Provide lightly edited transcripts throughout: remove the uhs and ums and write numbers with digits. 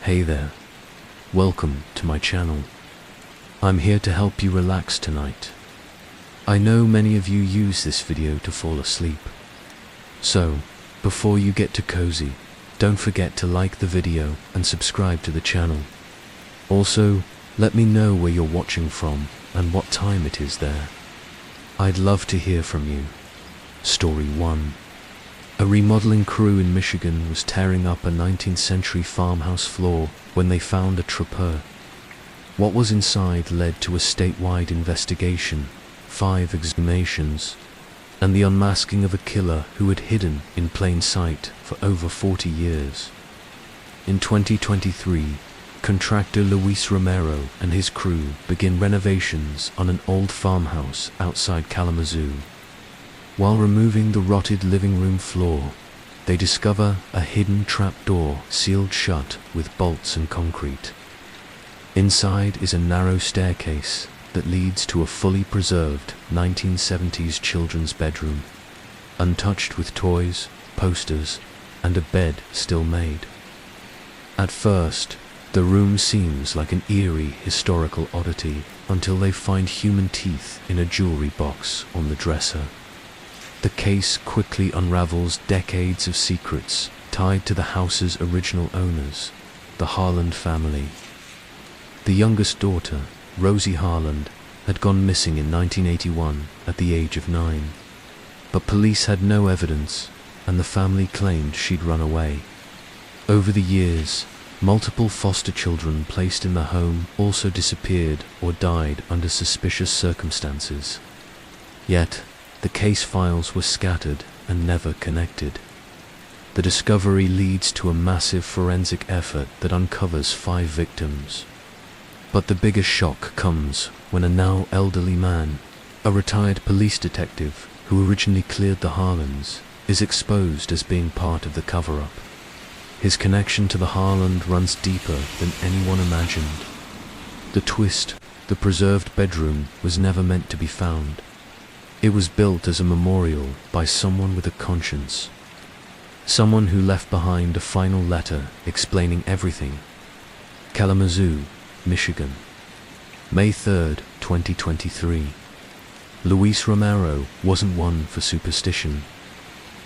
Hey there, welcome to my channel. I'm here to help you relax tonight. I know many of you use this video to fall asleep. So, before you get too cozy, don't forget to like the video and subscribe to the channel. Also, let me know where you're watching from and what time it is there. I'd love to hear from you. Story 1. A remodeling crew in Michigan was tearing up a 19th century farmhouse floor when they found a trapper. What was inside led to a statewide investigation, 5 exhumations, and the unmasking of a killer who had hidden in plain sight for over 40 years. In 2023, contractor Luis Romero and his crew begin renovations on an old farmhouse outside Kalamazoo. While removing the rotted living room floor, they discover a hidden trapdoor sealed shut with bolts and concrete. Inside is a narrow staircase that leads to a fully preserved 1970s children's bedroom, untouched with toys, posters, and a bed still made. At first, the room seems like an eerie historical oddity until they find human teeth in a jewelry box on the dresser. The case quickly unravels decades of secrets tied to the house's original owners, the Harland family. The youngest daughter, Rosie Harland, had gone missing in 1981 at the age of 9. But police had no evidence, and the family claimed she'd run away. Over the years, multiple foster children placed in the home also disappeared or died under suspicious circumstances. Yet, the case files were scattered and never connected. The discovery leads to a massive forensic effort that uncovers 5 victims. But the biggest shock comes when a now elderly man, a retired police detective who originally cleared the Harlands, is exposed as being part of the cover-up. His connection to the Harland runs deeper than anyone imagined. The twist, the preserved bedroom was never meant to be found. It was built as a memorial by someone with a conscience. Someone who left behind a final letter explaining everything. Kalamazoo, Michigan. May 3rd, 2023. Luis Romero wasn't one for superstition.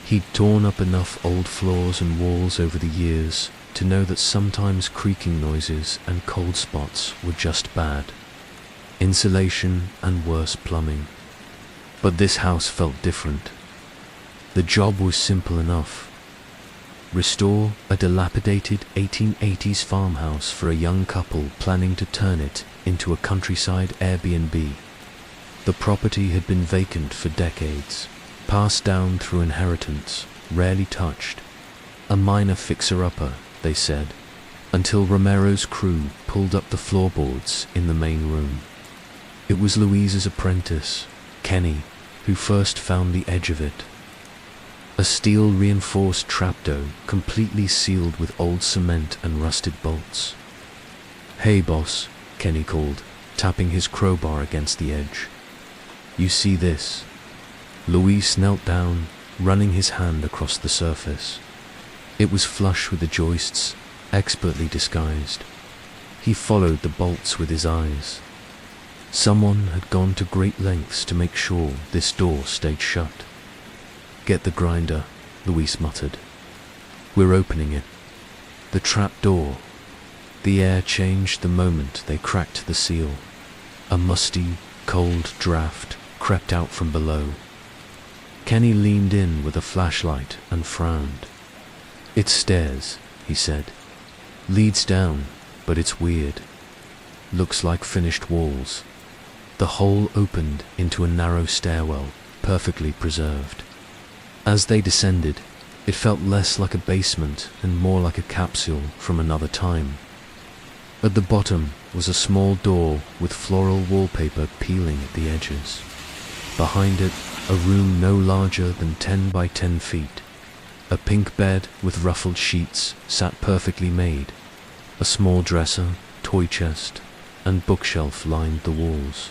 He'd torn up enough old floors and walls over the years to know that sometimes creaking noises and cold spots were just bad. Insulation and worse plumbing. But this house felt different. The job was simple enough. Restore a dilapidated 1880s farmhouse for a young couple planning to turn it into a countryside Airbnb. The property had been vacant for decades, passed down through inheritance, rarely touched. A minor fixer-upper, they said, until Romero's crew pulled up the floorboards in the main room. It was Louise's apprentice, Kenny, who first found the edge of it. A steel-reinforced trapdoor completely sealed with old cement and rusted bolts. "Hey boss," Kenny called, tapping his crowbar against the edge. "You see this?" Luis knelt down, running his hand across the surface. It was flush with the joists, expertly disguised. He followed the bolts with his eyes. Someone had gone to great lengths to make sure this door stayed shut. "Get the grinder," Luis muttered. "We're opening it." The trap door. The air changed the moment they cracked the seal. A musty, cold draft crept out from below. Kenny leaned in with a flashlight and frowned. "It's stairs," he said. "Leads down, but it's weird. Looks like finished walls." The hole opened into a narrow stairwell, perfectly preserved. As they descended, it felt less like a basement and more like a capsule from another time. At the bottom was a small door with floral wallpaper peeling at the edges. Behind it, a room no larger than 10 by 10 feet. A pink bed with ruffled sheets sat perfectly made. A small dresser, toy chest, and bookshelf lined the walls.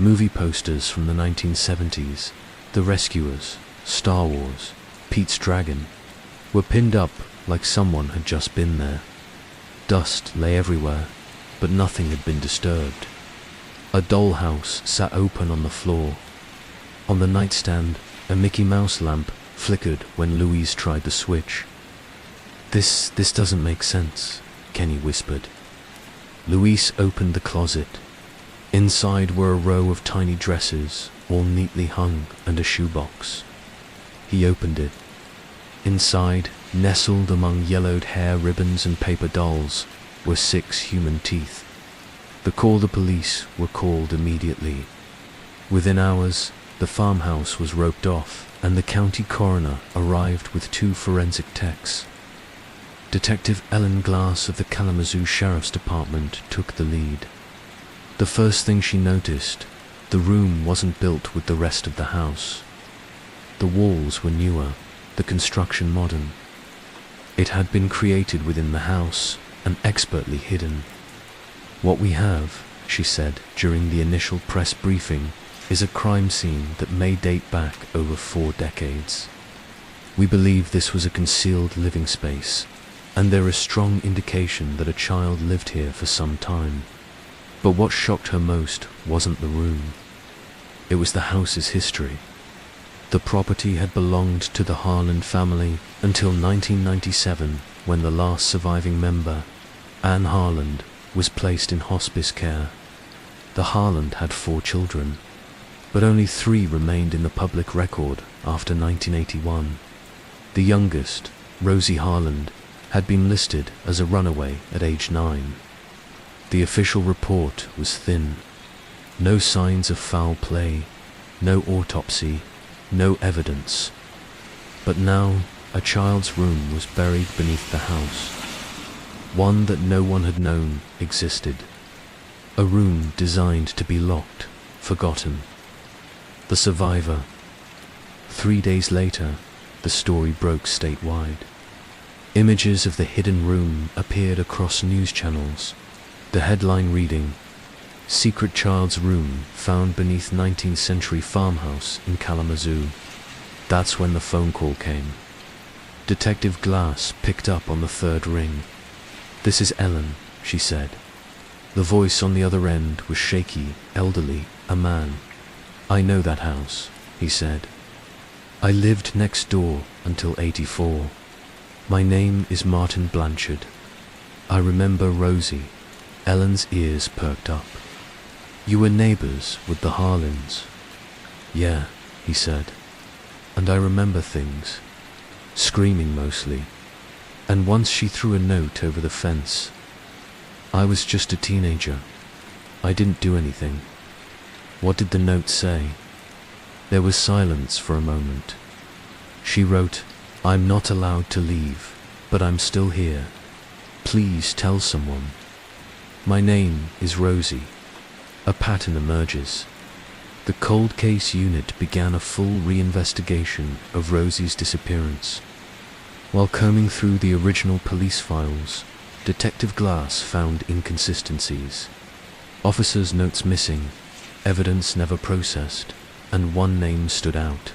Movie posters from the 1970s, The Rescuers, Star Wars, Pete's Dragon, were pinned up like someone had just been there. Dust lay everywhere, but nothing had been disturbed. A dollhouse sat open on the floor. On the nightstand, a Mickey Mouse lamp flickered when Louise tried the switch. This doesn't make sense," Kenny whispered. Louise opened the closet. Inside were a row of tiny dresses, all neatly hung, and a shoebox. He opened it. Inside, nestled among yellowed hair ribbons and paper dolls, were 6 human teeth. The call the police were called immediately. Within hours, the farmhouse was roped off, and the county coroner arrived with 2 forensic techs. Detective Ellen Glass of the Kalamazoo Sheriff's Department took the lead. The first thing she noticed, the room wasn't built with the rest of the house. The walls were newer, the construction modern. It had been created within the house and expertly hidden. "What we have," she said during the initial press briefing, "is a crime scene that may date back over 4 decades. We believe this was a concealed living space, and there is strong indication that a child lived here for some time. But what shocked her most wasn't the room. It was the house's history. The property had belonged to the Harland family until 1997, when the last surviving member, Anne Harland, was placed in hospice care. The Harland had 4 children, but only 3 remained in the public record after 1981. The youngest, Rosie Harland, had been listed as a runaway at age 9. The official report was thin. No signs of foul play, no autopsy, no evidence. But now, a child's room was buried beneath the house. One that no one had known existed. A room designed to be locked, forgotten. The survivor. 3 days later, the story broke statewide. Images of the hidden room appeared across news channels. The headline reading, "Secret Child's Room Found Beneath 19th Century Farmhouse in Kalamazoo." That's when the phone call came. Detective Glass picked up on the 3rd ring. "This is Ellen," she said. The voice on the other end was shaky, elderly, a man. "I know that house," he said. "I lived next door until 84. My name is Martin Blanchard. I remember Rosie." Ellen's ears perked up. "You were neighbors with the Harlands." "Yeah," he said. "And I remember things. Screaming mostly. And once she threw a note over the fence. I was just a teenager. I didn't do anything." "What did the note say?" There was silence for a moment. She wrote, "I'm not allowed to leave, but I'm still here. Please tell someone. My name is Rosie." A pattern emerges. The cold case unit began a full reinvestigation of Rosie's disappearance. While combing through the original police files, Detective Glass found inconsistencies. Officers' notes missing, evidence never processed, and one name stood out.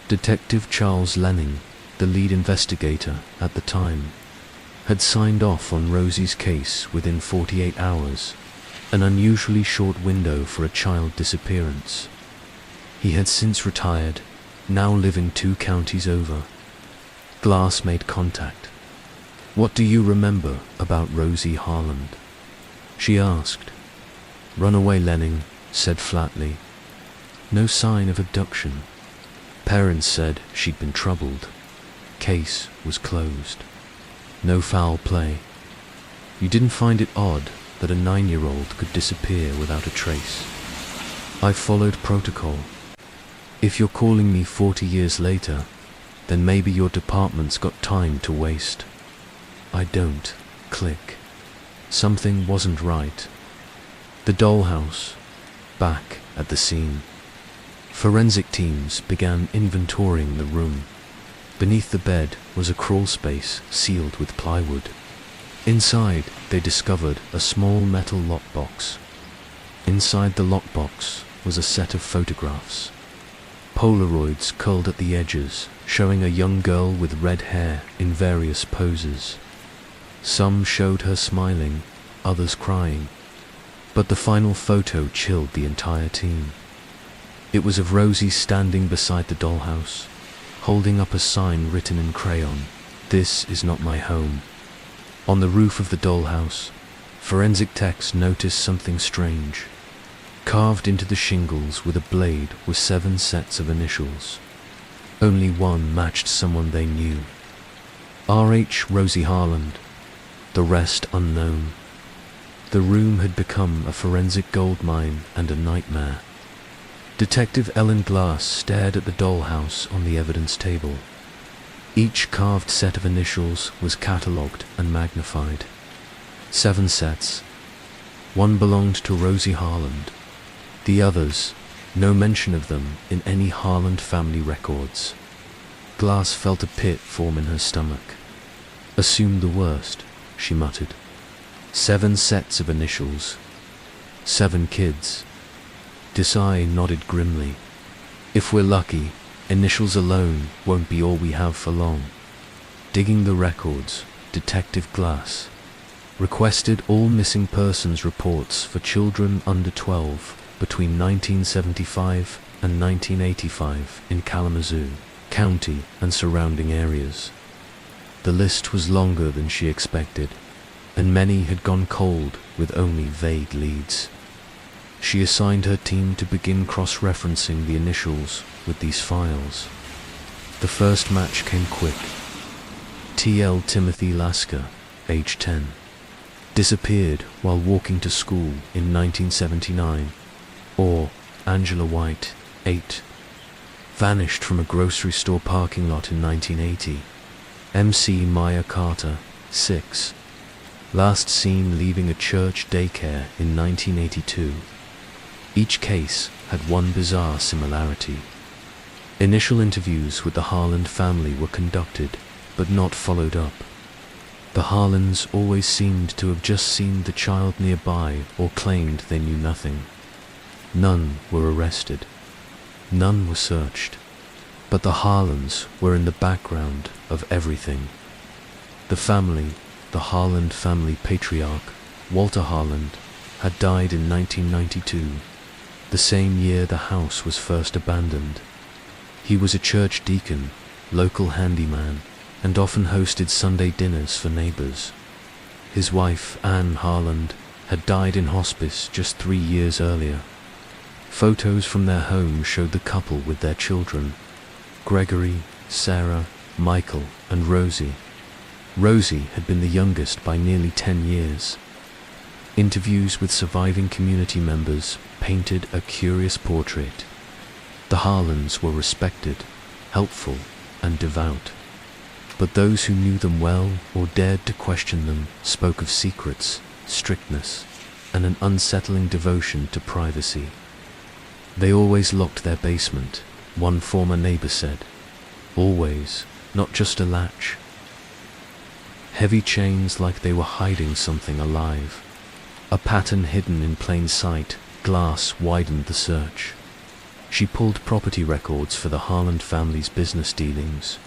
Detective Charles Lenning, the lead investigator at the time, had signed off on Rosie's case within 48 hours, an unusually short window for a child disappearance. He had since retired, now living 2 counties over. Glass made contact. "What do you remember about Rosie Harland?" she asked. "Runaway," Lenning said flatly. "No sign of abduction. Parents said she'd been troubled. Case was closed. No foul play. You didn't find it odd that a 9-year-old could disappear without a trace?" "I followed protocol. If you're calling me 40 years later, then maybe your department's got time to waste." "I don't." Click. Something wasn't right. The dollhouse, back at the scene. Forensic teams began inventorying the room. Beneath the bed was a crawl space sealed with plywood. Inside, they discovered a small metal lockbox. Inside the lockbox was a set of photographs. Polaroids curled at the edges, showing a young girl with red hair in various poses. Some showed her smiling, others crying, but the final photo chilled the entire team. It was of Rosie standing beside the dollhouse, holding up a sign written in crayon, "This is not my home." On the roof of the dollhouse, forensic techs noticed something strange. Carved into the shingles with a blade were 7 sets of initials. Only one matched someone they knew. R.H. Rosie Harland, the rest unknown. The room had become a forensic goldmine and a nightmare. Detective Ellen Glass stared at the dollhouse on the evidence table. Each carved set of initials was catalogued and magnified. 7 sets. One belonged to Rosie Harland. The others, no mention of them in any Harland family records. Glass felt a pit form in her stomach. "Assume the worst," she muttered. 7 sets of initials. 7 kids. Desai nodded grimly. "If we're lucky, initials alone won't be all we have for long." Digging the records, Detective Glass requested all missing persons reports for children under 12 between 1975 and 1985 in Kalamazoo County and surrounding areas. The list was longer than she expected, and many had gone cold with only vague leads. She assigned her team to begin cross-referencing the initials with these files. The first match came quick. T.L. Timothy Lasker, age 10, disappeared while walking to school in 1979. Or Angela White, 8, vanished from a grocery store parking lot in 1980. M.C. Maya Carter, 6, last seen leaving a church daycare in 1982. Each case had one bizarre similarity. Initial interviews with the Harland family were conducted, but not followed up. The Harlands always seemed to have just seen the child nearby or claimed they knew nothing. None were arrested. None were searched. But the Harlands were in the background of everything. The family, the Harland family patriarch, Walter Harland, had died in 1992, the same year the house was first abandoned. He was a church deacon, local handyman, and often hosted Sunday dinners for neighbors. His wife, Anne Harland, had died in hospice just 3 years earlier. Photos from their home showed the couple with their children, Gregory, Sarah, Michael, and Rosie. Rosie had been the youngest by nearly 10 years. Interviews with surviving community members painted a curious portrait. The Harlands were respected, helpful, and devout. But those who knew them well or dared to question them spoke of secrets, strictness, and an unsettling devotion to privacy. They always locked their basement, one former neighbor said. Always, not just a latch. Heavy chains like they were hiding something alive. A pattern hidden in plain sight. Glass widened the search. She pulled property records for the Harland family's business dealings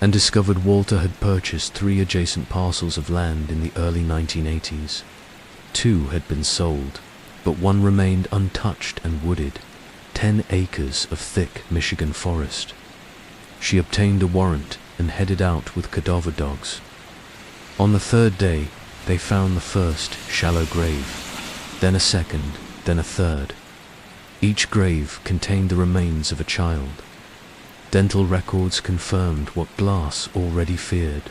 and discovered Walter had purchased 3 adjacent parcels of land in the early 1980s. 2 had been sold, but one remained untouched and wooded. 10 acres of thick Michigan forest. She obtained a warrant and headed out with cadaver dogs. On the 3rd day, they found the first shallow grave, then a second, then a third. Each grave contained the remains of a child. Dental records confirmed what Glass already feared.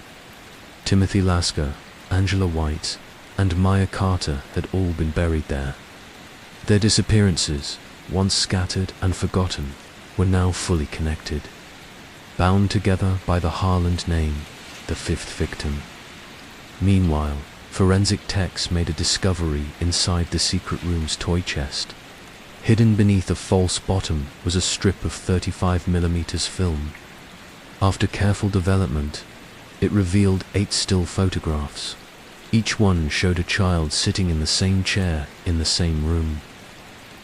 Timothy Lasker, Angela White, and Maya Carter had all been buried there. Their disappearances, once scattered and forgotten, were now fully connected, bound together by the Harland name, the 5th victim. Meanwhile, forensic techs made a discovery inside the secret room's toy chest. Hidden beneath a false bottom was a strip of 35mm film. After careful development, it revealed 8 still photographs. Each one showed a child sitting in the same chair in the same room.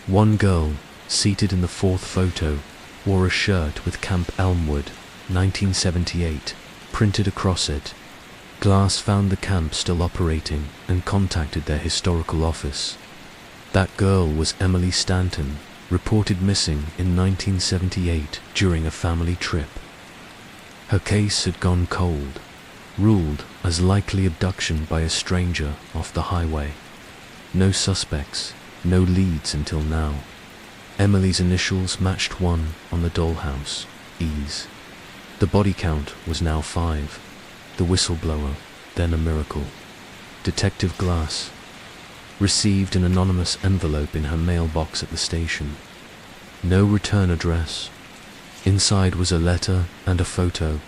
One girl, seated in the 4th photo, wore a shirt with Camp Elmwood, 1978, printed across it. Glass found the camp still operating and contacted their historical office. That girl was Emily Stanton, reported missing in 1978 during a family trip. Her case had gone cold, ruled as likely abduction by a stranger off the highway. No suspects, no leads until now. Emily's initials matched one on the dollhouse, E's. The body count was now 5. The whistleblower, then a miracle. Detective Glass received an anonymous envelope in her mailbox at the station. No return address. Inside was a letter and a photo,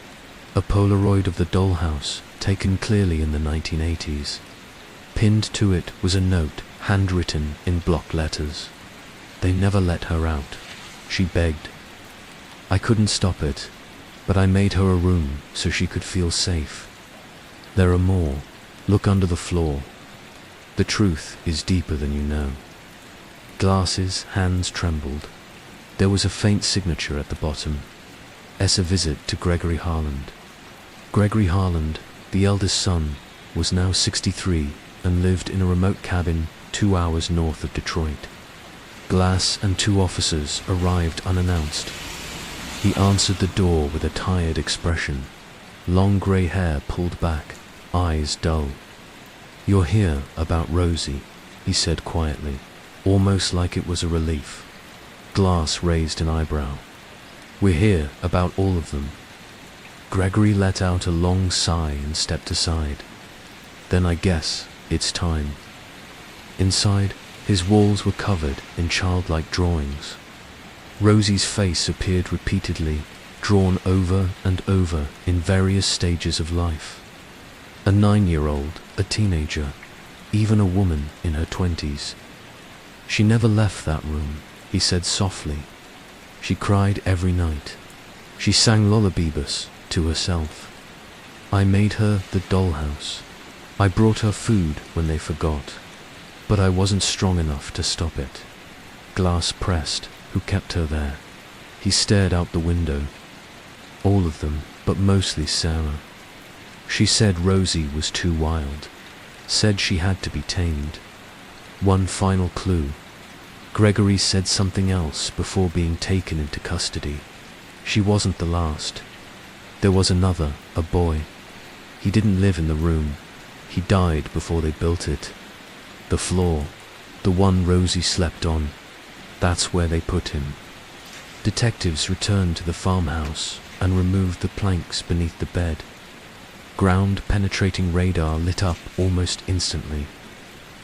a Polaroid of the dollhouse taken clearly in the 1980s. Pinned to it was a note, handwritten in block letters. They never let her out. She begged. I couldn't stop it, but I made her a room so she could feel safe. There are more. Look under the floor. The truth is deeper than you know. Glass's hands trembled. There was a faint signature at the bottom. A visit to Gregory Harland. Gregory Harland, the eldest son, was now 63 and lived in a remote cabin 2 hours north of Detroit. Glass and 2 officers arrived unannounced. He answered the door with a tired expression, long grey hair pulled back, eyes dull. You're here about Rosie, he said quietly, almost like it was a relief. Glass raised an eyebrow. We're here about all of them. Gregory let out a long sigh and stepped aside. Then I guess it's time. Inside, his walls were covered in childlike drawings. Rosie's face appeared repeatedly, drawn over and over in various stages of life. A 9-year-old, a teenager, even a woman in her 20s. She never left that room, he said softly. She cried every night. She sang lullabibus to herself. I made her the dollhouse. I brought her food when they forgot. But I wasn't strong enough to stop it. Glass pressed, who kept her there. He stared out the window. All of them, but mostly Sarah. She said Rosie was too wild. Said she had to be tamed. One final clue. Gregory said something else before being taken into custody. She wasn't the last. There was another, a boy. He didn't live in the room. He died before they built it. The floor, the one Rosie slept on, that's where they put him. Detectives returned to the farmhouse and removed the planks beneath the bed. Ground-penetrating radar lit up almost instantly.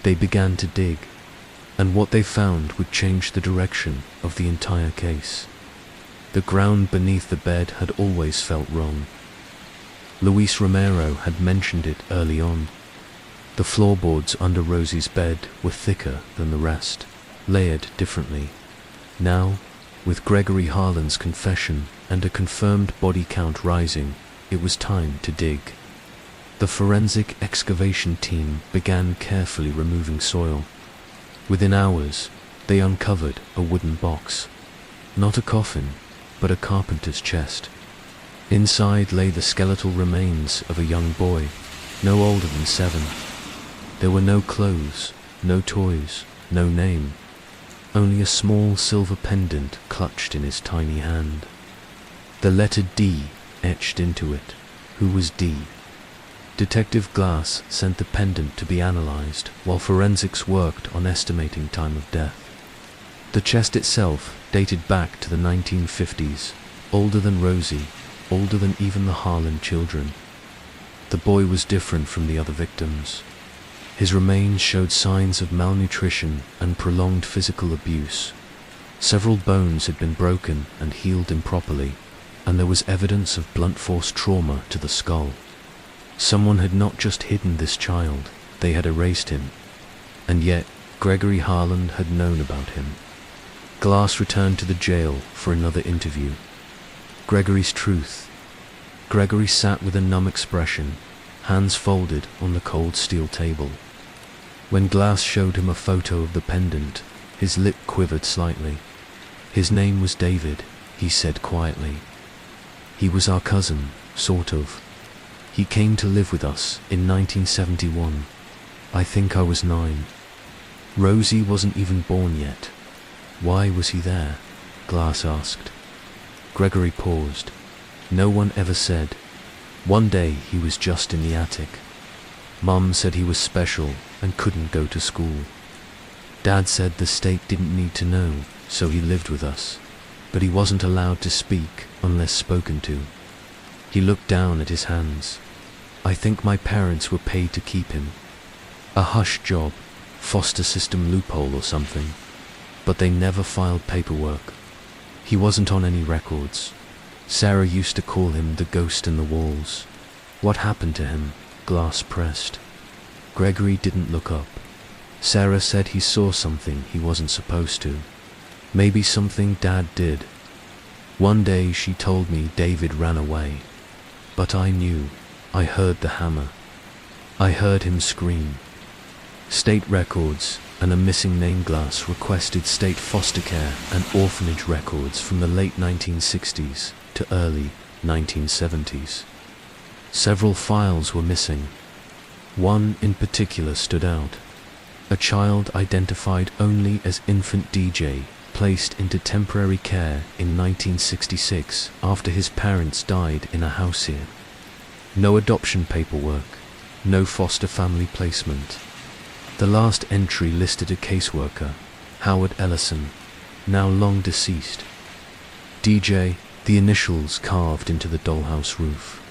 They began to dig, and what they found would change the direction of the entire case. The ground beneath the bed had always felt wrong. Luis Romero had mentioned it early on. The floorboards under Rosie's bed were thicker than the rest, layered differently. Now, with Gregory Harland's confession and a confirmed body count rising, it was time to dig. The forensic excavation team began carefully removing soil. Within hours, they uncovered a wooden box. Not a coffin, but a carpenter's chest. Inside lay the skeletal remains of a young boy, no older than 7. There were no clothes, no toys, no name, only a small silver pendant clutched in his tiny hand. The letter D etched into it. Who was D? Detective Glass sent the pendant to be analyzed while forensics worked on estimating time of death. The chest itself dated back to the 1950s, older than Rosie, older than even the Harlan children. The boy was different from the other victims. His remains showed signs of malnutrition and prolonged physical abuse. Several bones had been broken and healed improperly, and there was evidence of blunt force trauma to the skull. Someone had not just hidden this child, they had erased him. And yet, Gregory Harland had known about him. Glass returned to the jail for another interview. Gregory's truth. Gregory sat with a numb expression, hands folded on the cold steel table. When Glass showed him a photo of the pendant, his lip quivered slightly. His name was David, he said quietly. He was our cousin, sort of. He came to live with us in 1971. I think I was 9. Rosie wasn't even born yet. Why was he there? Glass asked. Gregory paused. No one ever said. One day he was just in the attic. Mum said he was special and couldn't go to school. Dad said the state didn't need to know, so he lived with us. But he wasn't allowed to speak unless spoken to. He looked down at his hands. I think my parents were paid to keep him. A hush job, foster system loophole or something. But they never filed paperwork. He wasn't on any records. Sarah used to call him the ghost in the walls. What happened to him? Glass pressed. Gregory didn't look up. Sarah said he saw something he wasn't supposed to. Maybe something Dad did. One day she told me David ran away. But I knew. I heard the hammer. I heard him scream. State records and a missing name. Glass requested state foster care and orphanage records from the late 1960s to early 1970s. Several files were missing. One in particular stood out. A child identified only as infant DJ, placed into temporary care in 1966 after his parents died in a house here. No adoption paperwork, no foster family placement. The last entry listed a caseworker, Howard Ellison, now long deceased. DJ, the initials carved into the dollhouse roof.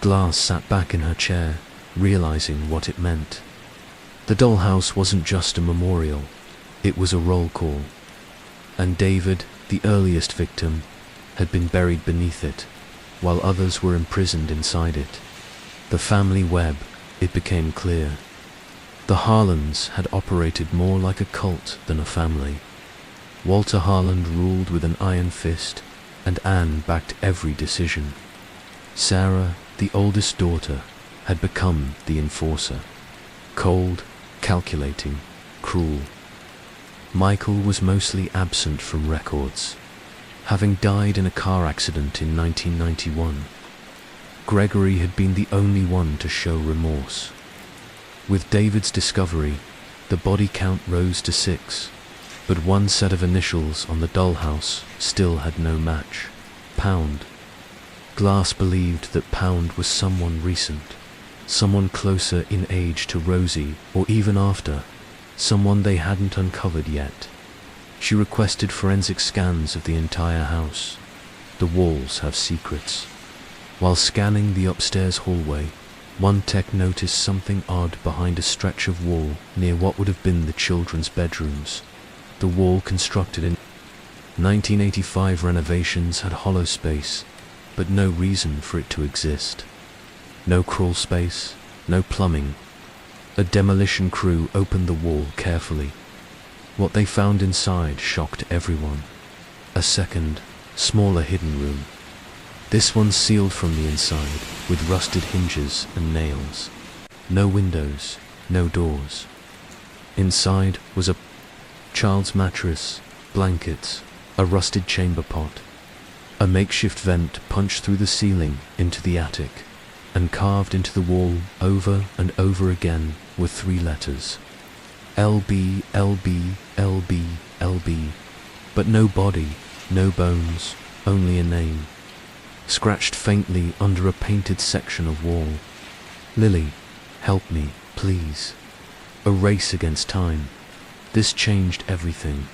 Glass sat back in her chair, realizing what it meant. The dollhouse wasn't just a memorial, it was a roll call. And David, the earliest victim, had been buried beneath it, while others were imprisoned inside it. The family web, it became clear. The Harlands had operated more like a cult than a family. Walter Harland ruled with an iron fist, and Anne backed every decision. Sarah, the oldest daughter, had become the enforcer. Cold, calculating, cruel. Michael was mostly absent from records, having died in a car accident in 1991. Gregory had been the only one to show remorse. With David's discovery, the body count rose to 6, but one set of initials on the dollhouse still had no match. Pound. Glass believed that Pound was someone recent, someone closer in age to Rosie, or even after, someone they hadn't uncovered yet. She requested forensic scans of the entire house. The walls have secrets. While scanning the upstairs hallway, one tech noticed something odd behind a stretch of wall near what would have been the children's bedrooms. The wall constructed in 1985 renovations had hollow space, but no reason for it to exist. No crawl space, no plumbing. A demolition crew opened the wall carefully. What they found inside shocked everyone. A second, smaller hidden room. This one sealed from the inside, with rusted hinges and nails. No windows, no doors. Inside was a child's mattress, blankets, a rusted chamber pot. A makeshift vent punched through the ceiling into the attic, and carved into the wall over and over again were 3 letters. LB, LB, LB, LB. But no body, no bones, only a name. Scratched faintly under a painted section of wall. Lily, help me, please. A race against time. This changed everything.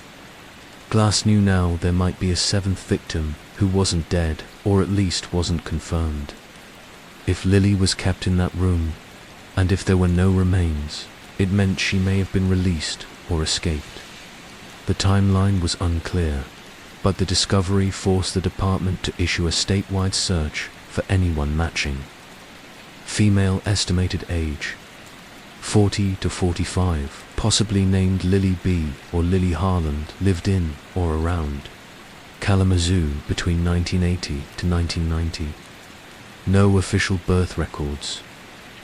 Glass knew now there might be a 7th victim who wasn't dead, or at least wasn't confirmed. If Lily was kept in that room, and if there were no remains, it meant she may have been released or escaped. The timeline was unclear, but the discovery forced the department to issue a statewide search for anyone matching. Female estimated age, 40 to 45, possibly named Lily B. or Lily Harland, lived in or around Kalamazoo between 1980 to 1990. No official birth records,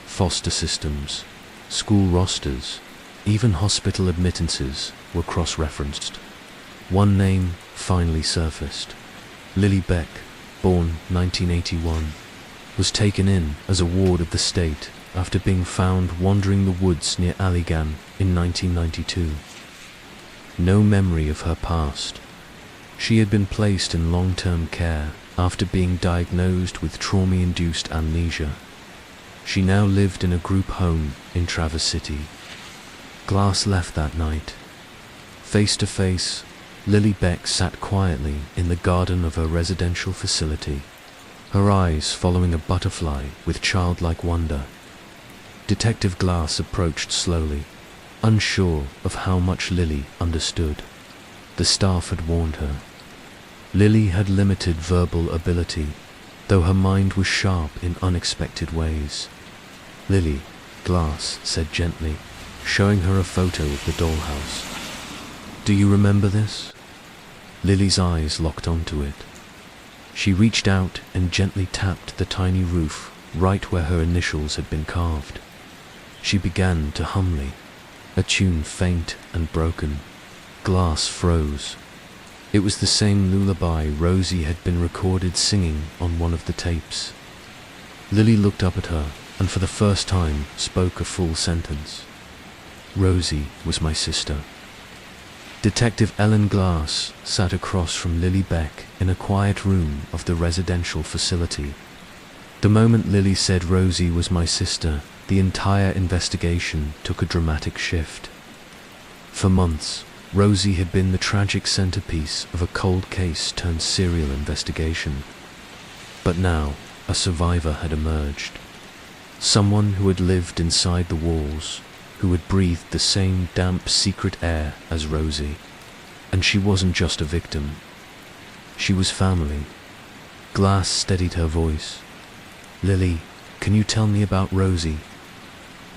foster systems, school rosters, even hospital admittances were cross-referenced. One name finally surfaced. Lily Beck, born 1981. was taken in as a ward of the state after being found wandering the woods near Aligan in 1992. No memory of her past. She had been placed in long-term care after being diagnosed with trauma-induced amnesia. She now lived in a group home in Traverse City. Glass left that night. Face to face, Lily Beck sat quietly in the garden of her residential facility, her eyes following a butterfly with childlike wonder. Detective Glass approached slowly, unsure of how much Lily understood. The staff had warned her. Lily had limited verbal ability, though her mind was sharp in unexpected ways. "Lily," Glass said gently, showing her a photo of the dollhouse. "Do you remember this?" Lily's eyes locked onto it. She reached out and gently tapped the tiny roof right where her initials had been carved. She began to humbly, a tune faint and broken. Glass froze. It was the same lullaby Rosie had been recorded singing on one of the tapes. Lily looked up at her and for the first time spoke a full sentence. "Rosie was my sister." Detective Ellen Glass sat across from Lily Beck in a quiet room of the residential facility. The moment Lily said Rosie was my sister, the entire investigation took a dramatic shift. For months, Rosie had been the tragic centerpiece of a cold case turned serial investigation. But now, a survivor had emerged. Someone who had lived inside the walls, who had breathed the same damp secret air as Rosie. And she wasn't just a victim. She was family. Glass steadied her voice. "Lily, can you tell me about Rosie?"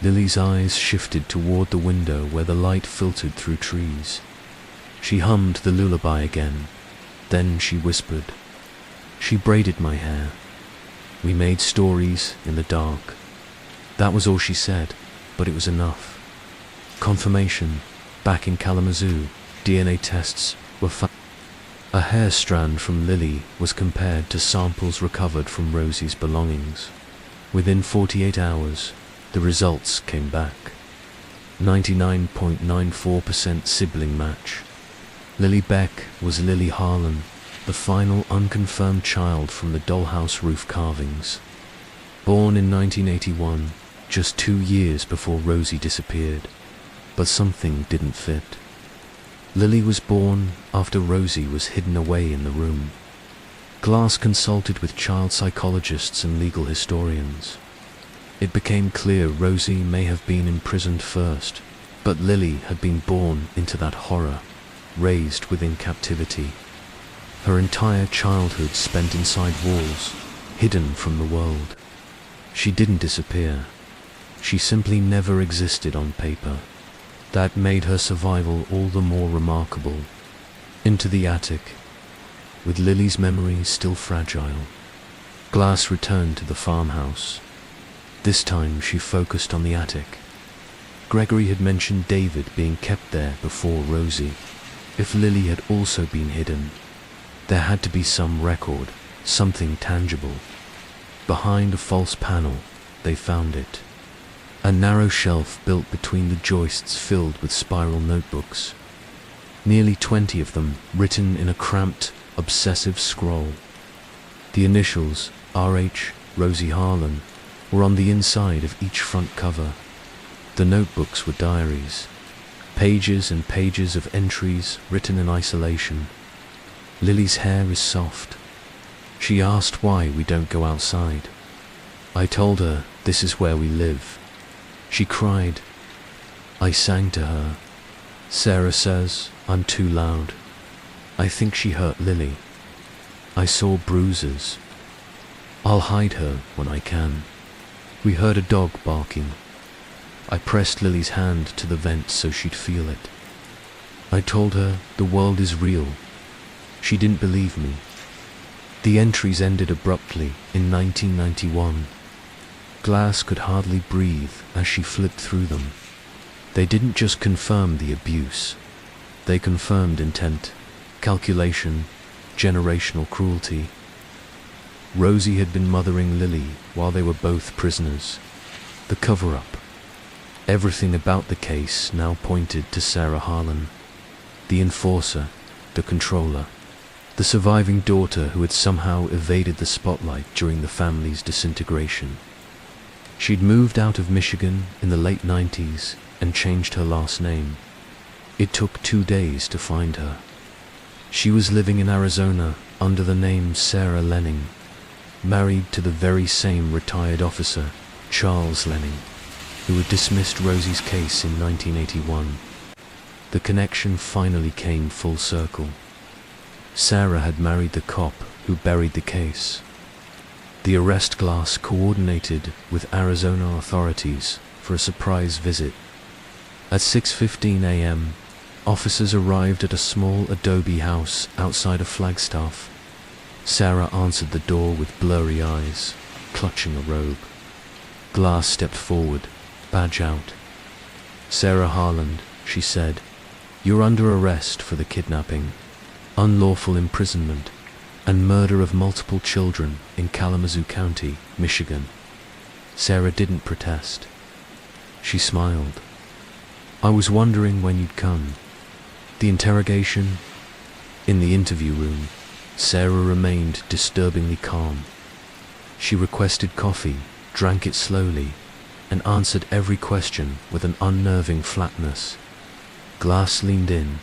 Lily's eyes shifted toward the window where the light filtered through trees. She hummed the lullaby again. Then she whispered. "She braided my hair. We made stories in the dark." That was all she said, but it was enough. Confirmation. Back in Kalamazoo, DNA tests were found. A hair strand from Lily was compared to samples recovered from Rosie's belongings. Within 48 hours, the results came back. 99.94% sibling match. Lily Beck was Lily Harlan, the final unconfirmed child from the dollhouse roof carvings. Born in 1981, just 2 years before Rosie disappeared. But something didn't fit. Lily was born after Rosie was hidden away in the room. Glass consulted with child psychologists and legal historians. It became clear Rosie may have been imprisoned first, but Lily had been born into that horror, raised within captivity. Her entire childhood spent inside walls, hidden from the world. She didn't disappear. She simply never existed on paper. That made her survival all the more remarkable. Into the attic, with Lily's memory still fragile, Glass returned to the farmhouse. This time she focused on the attic. Gregory had mentioned David being kept there before Rosie. If Lily had also been hidden, there had to be some record, something tangible. Behind a false panel, they found it. A narrow shelf built between the joists filled with spiral notebooks. Nearly 20 of them written in a cramped, obsessive scroll. The initials, R.H. Rosie Harlan, were on the inside of each front cover. The notebooks were diaries. Pages and pages of entries written in isolation. Lily's hair is soft. She asked why we don't go outside. I told her this is where we live. She cried. I sang to her. Sarah says I'm too loud. I think she hurt Lily. I saw bruises. I'll hide her when I can. We heard a dog barking. I pressed Lily's hand to the vent so she'd feel it. I told her the world is real. She didn't believe me. The entries ended abruptly in 1991. Glass could hardly breathe as she flipped through them. They didn't just confirm the abuse. They confirmed intent, calculation, generational cruelty. Rosie had been mothering Lily while they were both prisoners. The cover-up. Everything about the case now pointed to Sarah Harlan, the enforcer, the controller, the surviving daughter who had somehow evaded the spotlight during the family's disintegration. She'd moved out of Michigan in the late 90s and changed her last name. It took 2 days to find her. She was living in Arizona under the name Sarah Lenning, married to the very same retired officer, Charles Lenning, who had dismissed Rosie's case in 1981. The connection finally came full circle. Sarah had married the cop who buried the case. The arrest Glass coordinated with Arizona authorities for a surprise visit. At 6:15 a.m., officers arrived at a small adobe house outside of Flagstaff. Sarah answered the door with blurry eyes, clutching a robe. Glass stepped forward, badge out. "Sarah Harlan," she said, "you're under arrest for the kidnapping, unlawful imprisonment, and murder of multiple children in Kalamazoo County, Michigan." Sarah didn't protest. She smiled. "I was wondering when you'd come." The interrogation. In the interview room, Sarah remained disturbingly calm. She requested coffee, drank it slowly, and answered every question with an unnerving flatness. Glass leaned in.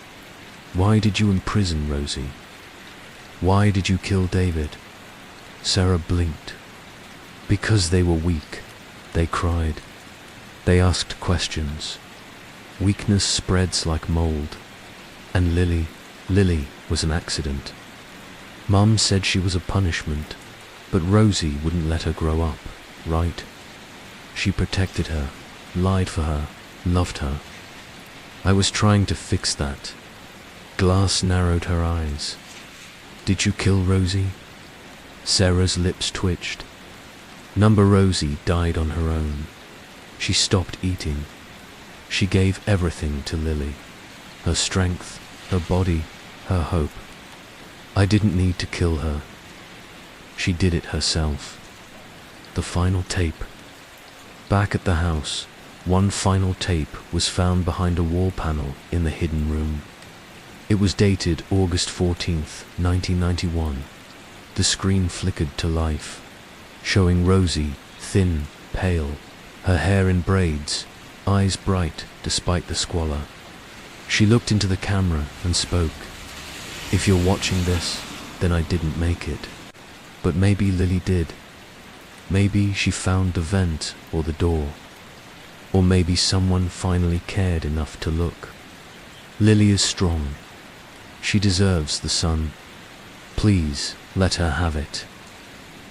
"Why did you imprison Rosie? Why did you kill David?" Sarah blinked. "Because they were weak," they cried. They asked questions. Weakness spreads like mold. And Lily was an accident. Mum said she was a punishment, but Rosie wouldn't let her grow up, right? She protected her, lied for her, loved her. I was trying to fix that. Glass narrowed her eyes. "Did you kill Rosie?" Sarah's lips twitched. Number Rosie died on her own. She stopped eating. She gave everything to Lily. Her strength, her body, her hope. I didn't need to kill her. She did it herself. The final tape. Back at the house, one final tape was found behind a wall panel in the hidden room. It was dated August 14th, 1991. The screen flickered to life, showing Rosie, thin, pale, her hair in braids, eyes bright despite the squalor. She looked into the camera and spoke. "If you're watching this, then I didn't make it. But maybe Lily did. Maybe she found the vent or the door. Or maybe someone finally cared enough to look. Lily is strong. She deserves the sun. Please let her have it."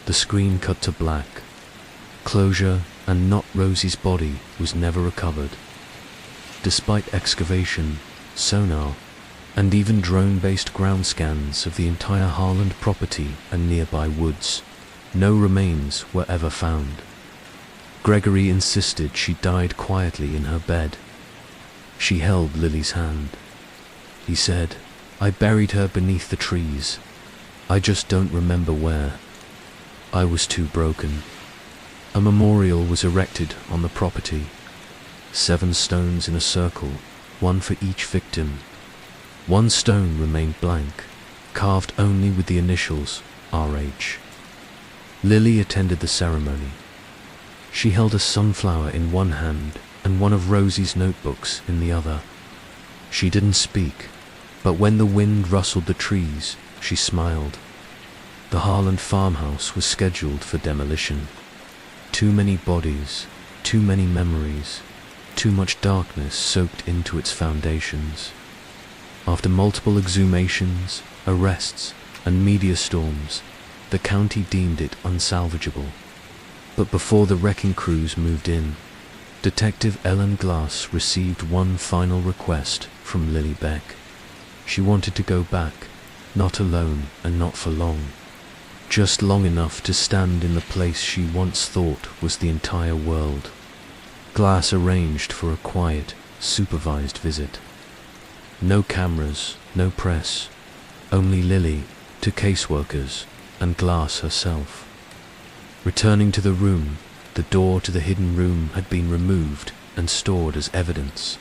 The screen cut to black. Closure, and not Rosie's body was never recovered. Despite excavation, sonar, and even drone-based ground scans of the entire Harland property and nearby woods, no remains were ever found. Gregory insisted she died quietly in her bed. She held Lily's hand. He said, "I buried her beneath the trees. I just don't remember where. I was too broken." A memorial was erected on the property. 7 stones in a circle, one for each victim. One stone remained blank, carved only with the initials RH. Lily attended the ceremony. She held a sunflower in one hand and one of Rosie's notebooks in the other. She didn't speak, but when the wind rustled the trees, she smiled. The Harland farmhouse was scheduled for demolition. Too many bodies, too many memories, too much darkness soaked into its foundations. After multiple exhumations, arrests, and media storms, the county deemed it unsalvageable. But before the wrecking crews moved in, Detective Ellen Glass received one final request from Lily Beck. She wanted to go back, not alone and not for long. Just long enough to stand in the place she once thought was the entire world. Glass arranged for a quiet, supervised visit. No cameras, no press, only Lily, 2 caseworkers, and Glass herself. Returning to the room, the door to the hidden room had been removed and stored as evidence.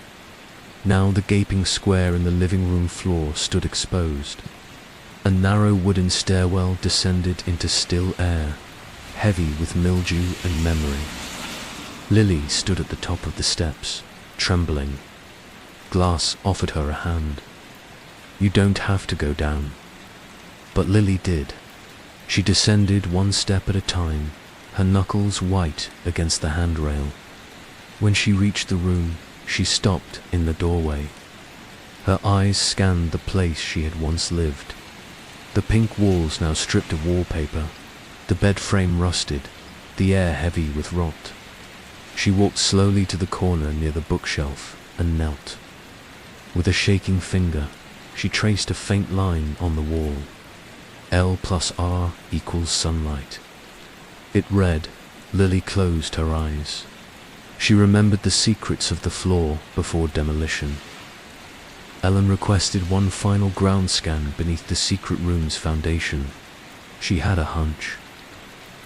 Now the gaping square in the living room floor stood exposed. A narrow wooden stairwell descended into still air, heavy with mildew and memory. Lily stood at the top of the steps, trembling. Glass offered her a hand. "You don't have to go down." But Lily did. She descended one step at a time, her knuckles white against the handrail. When she reached the room, she stopped in the doorway. Her eyes scanned the place she had once lived. The pink walls now stripped of wallpaper, the bed frame rusted, the air heavy with rot. She walked slowly to the corner near the bookshelf and knelt. With a shaking finger, she traced a faint line on the wall. L plus R equals sunlight. It read. Lily closed her eyes. She remembered the secrets of the floor before demolition. Ellen requested one final ground scan beneath the secret room's foundation. She had a hunch.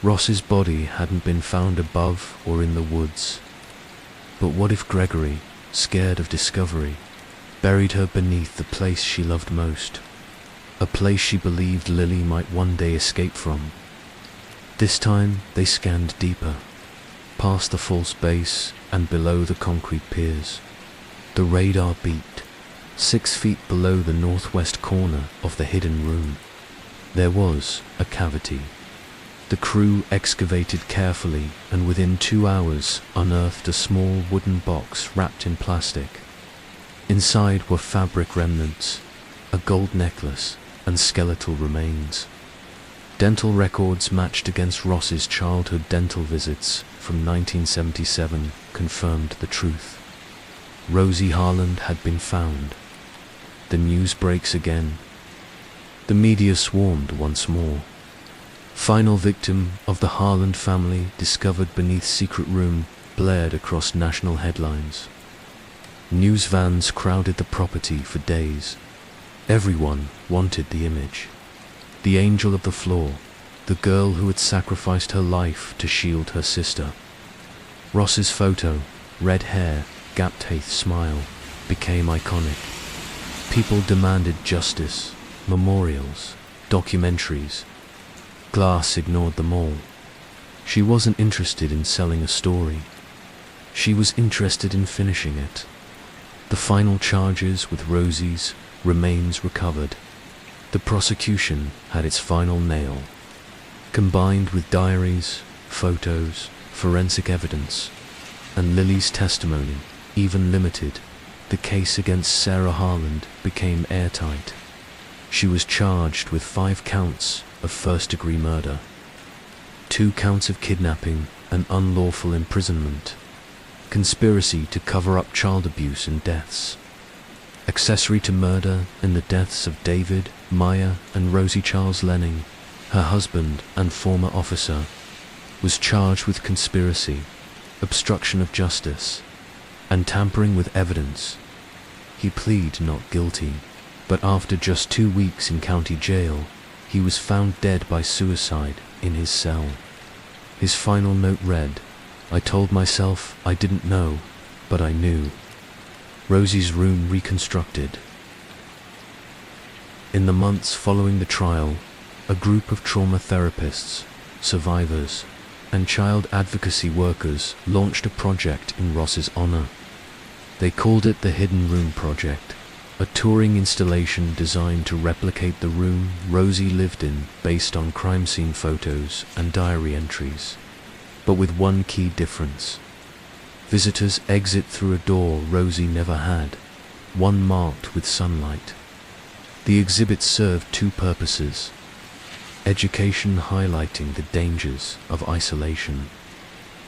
Ross's body hadn't been found above or in the woods. But what if Gregory, scared of discovery, buried her beneath the place she loved most? A place she believed Lily might one day escape from. This time they scanned deeper, past the false base and below the concrete piers. The radar beat, 6 feet below the northwest corner of the hidden room. There was a cavity. The crew excavated carefully and within 2 hours unearthed a small wooden box wrapped in plastic. Inside were fabric remnants, a gold necklace, and skeletal remains. Dental records matched against Ross's childhood dental visits from 1977 confirmed the truth. Rosie Harland had been found. The news breaks again. The media swarmed once more. Final victim of the Harland family discovered beneath secret room blared across national headlines. News vans crowded the property for days. Everyone wanted the image. The angel of the floor, the girl who had sacrificed her life to shield her sister. Ross's photo, red hair, gap-toothed smile, became iconic. People demanded justice, memorials, documentaries. Glass ignored them all. She wasn't interested in selling a story. She was interested in finishing it. The final charges with Rosie's remains recovered. The prosecution had its final nail. Combined with diaries, photos, forensic evidence, and Lily's testimony, even limited, the case against Sarah Harland became airtight. She was charged with 5 counts of first-degree murder, 2 counts of kidnapping and unlawful imprisonment, conspiracy to cover up child abuse and deaths, accessory to murder in the deaths of David, Maya, and Rosie Charles Lenning, her husband and former officer, was charged with conspiracy, obstruction of justice, and tampering with evidence. He pleaded not guilty, but after just 2 weeks in county jail, he was found dead by suicide in his cell. His final note read, "I told myself I didn't know, but I knew." Rosie's room reconstructed. In the months following the trial, a group of trauma therapists, survivors, and child advocacy workers launched a project in Ross's honor. They called it the Hidden Room Project, a touring installation designed to replicate the room Rosie lived in based on crime scene photos and diary entries, but with one key difference. Visitors exit through a door Rosie never had, one marked with sunlight. The exhibit served 2 purposes: education highlighting the dangers of isolation,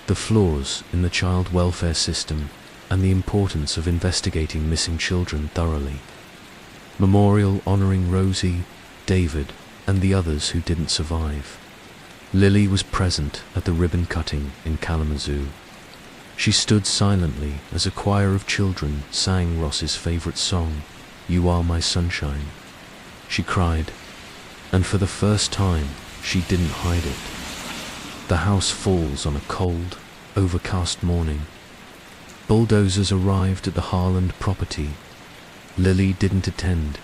the flaws in the child welfare system, and the importance of investigating missing children thoroughly. Memorial honoring Rosie, David, and the others who didn't survive. Lily was present at the ribbon cutting in Kalamazoo. She stood silently as a choir of children sang Ross's favorite song, "You Are My Sunshine." She cried, and for the first time, she didn't hide it. The house falls on a cold, overcast morning. Bulldozers arrived at the Harland property. Lily didn't attend,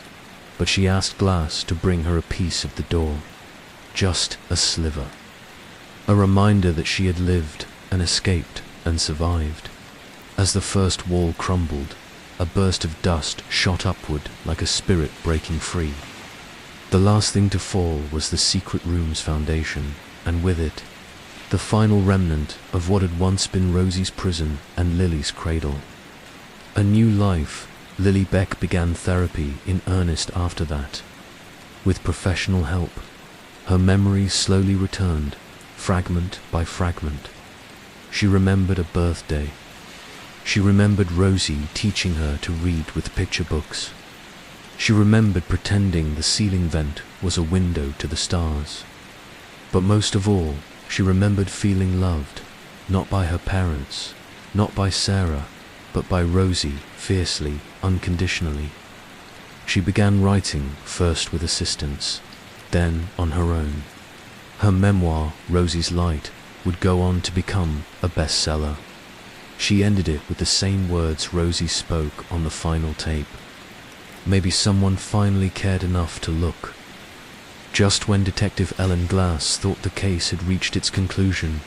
but she asked Glass to bring her a piece of the door. Just a sliver. A reminder that she had lived and escaped and survived. As the first wall crumbled, a burst of dust shot upward like a spirit breaking free. The last thing to fall was the secret room's foundation, and with it, the final remnant of what had once been Rosie's prison and Lily's cradle. A new life. Lily Beck began therapy in earnest after that. With professional help, her memories slowly returned, fragment by fragment. She remembered a birthday. She remembered Rosie teaching her to read with picture books. She remembered pretending the ceiling vent was a window to the stars. But most of all, she remembered feeling loved, not by her parents, not by Sarah, but by Rosie, fiercely, unconditionally. She began writing, first with assistance, then on her own. Her memoir, Rosie's Light, would go on to become a bestseller. She ended it with the same words Rosie spoke on the final tape. Maybe someone finally cared enough to look. Just when Detective Ellen Glass thought the case had reached its conclusion,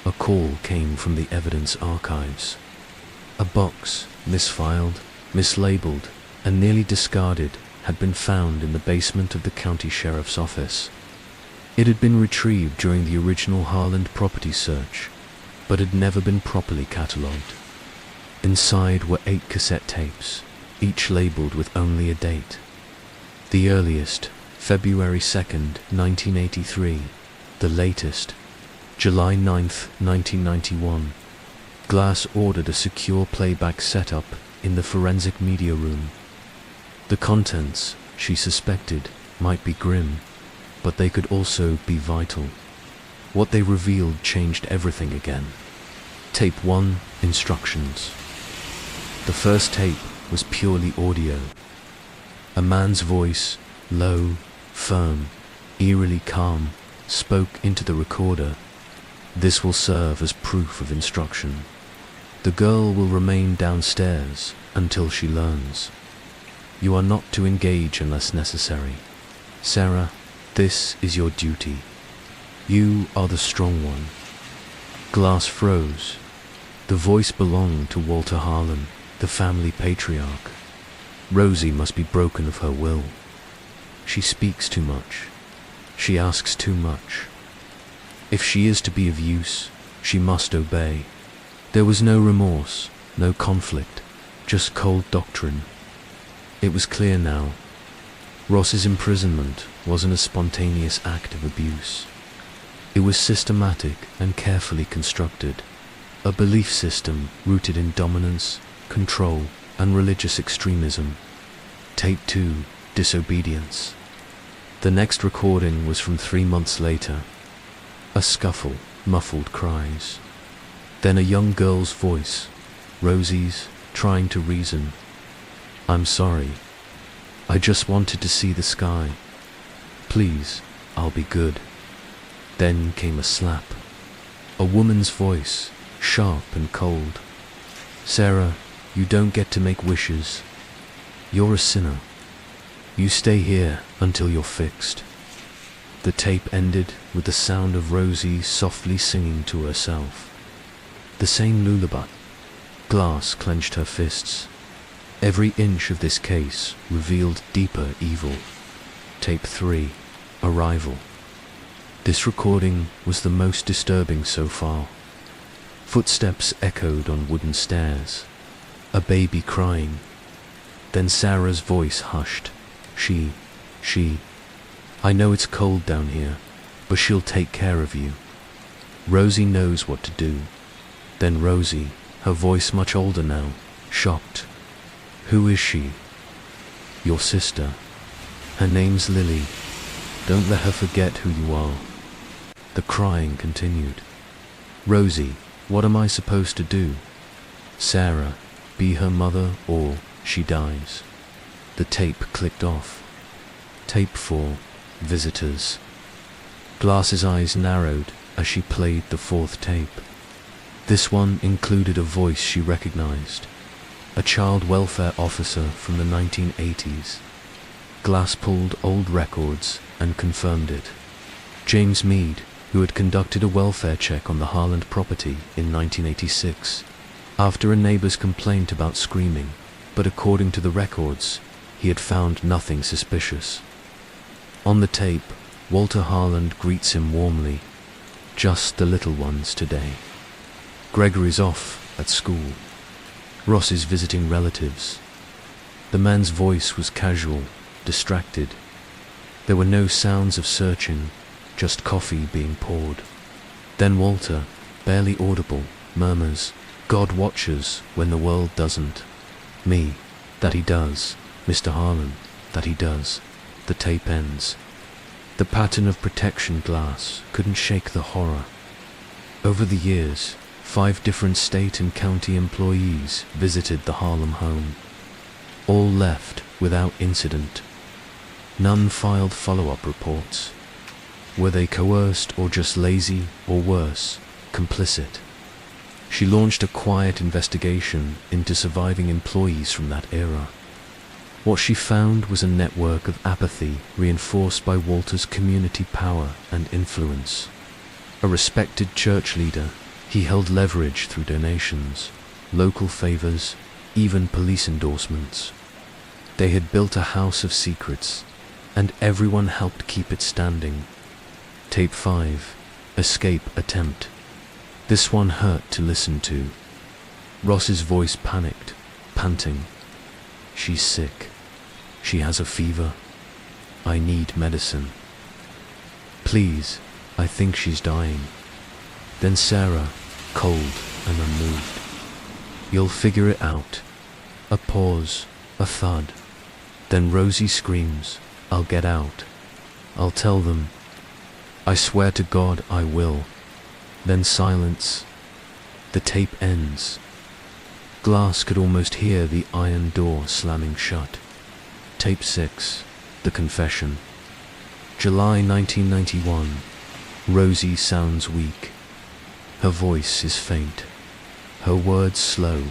a call came from the evidence archives. A box, misfiled, mislabeled, and nearly discarded, had been found in the basement of the county sheriff's office. It had been retrieved during the original Harland property search, but had never been properly catalogued. Inside were 8 cassette tapes, each labeled with only a date. The earliest, February 2nd, 1983. The latest, July 9th, 1991. Glass ordered a secure playback setup in the forensic media room. The contents, she suspected, might be grim, but they could also be vital. What they revealed changed everything again. Tape 1, Instructions. The first tape was purely audio. A man's voice, low, firm, eerily calm, spoke into the recorder. This will serve as proof of instruction. The girl will remain downstairs until she learns. You are not to engage unless necessary. Sarah, this is your duty. You are the strong one. Glass froze. The voice belonged to Walter Harlan, the family patriarch. Rosie must be broken of her will. She speaks too much. She asks too much. If she is to be of use, she must obey. There was no remorse, no conflict, just cold doctrine. It was clear now. Ross's imprisonment wasn't a spontaneous act of abuse. It was systematic and carefully constructed, a belief system rooted in dominance, control, and religious extremism. Tape 2, Disobedience. The next recording was from 3 months later. A scuffle, muffled cries. Then a young girl's voice, Rosie's, trying to reason. I'm sorry. I just wanted to see the sky. Please, I'll be good. Then came a slap. A woman's voice, sharp and cold. Sarah, you don't get to make wishes. You're a sinner. You stay here until you're fixed. The tape ended with the sound of Rosie softly singing to herself. The same lullaby. Glass clenched her fists. Every inch of this case revealed deeper evil. Tape 3, Arrival. This recording was the most disturbing so far. Footsteps echoed on wooden stairs. A baby crying. Then Sarah's voice hushed. She. I know it's cold down here, but she'll take care of you. Rosie knows what to do. Then Rosie, her voice much older now, shocked. Who is she? Your sister. Her name's Lily. Don't let her forget who you are. The crying continued. Rosie, what am I supposed to do? Sarah, be her mother or she dies. The tape clicked off. Tape 4, Visitors. Glass's eyes narrowed, as she played the fourth tape. This one included a voice she recognized, a child welfare officer from the 1980s. Glass pulled old records and confirmed it. James Mead, who had conducted a welfare check on the Harland property in 1986, after a neighbor's complaint about screaming, but according to the records, he had found nothing suspicious. On the tape, Walter Harland greets him warmly. Just the little ones today. Gregory's off at school. Ross is visiting relatives. The man's voice was casual, distracted. There were no sounds of searching, just coffee being poured. Then Walter, barely audible, murmurs, "God watches when the world doesn't." Me, that he does. Mr. Harlan, that he does. The tape ends. The pattern of protection glass couldn't shake the horror. Over the years, 5 different state and county employees visited the Harlem home. All left without incident. None filed follow-up reports. Were they coerced or just lazy, or worse, complicit? She launched a quiet investigation into surviving employees from that era. What she found was a network of apathy reinforced by Walter's community power and influence. A respected church leader, he held leverage through donations, local favors, even police endorsements. They had built a house of secrets, and everyone helped keep it standing. Tape 5, Escape Attempt. This one hurt to listen to. Ross's voice panicked, panting. "She's sick. She has a fever. I need medicine. Please, I think she's dying." Then Sarah, cold and unmoved. "You'll figure it out." A pause, a thud. Then Rosie screams, "I'll get out. I'll tell them. I swear to God I will." Then silence. The tape ends. Glass could almost hear the iron door slamming shut. Tape 6, The Confession. July 1991. Rosie sounds weak. Her voice is faint. Her words slow.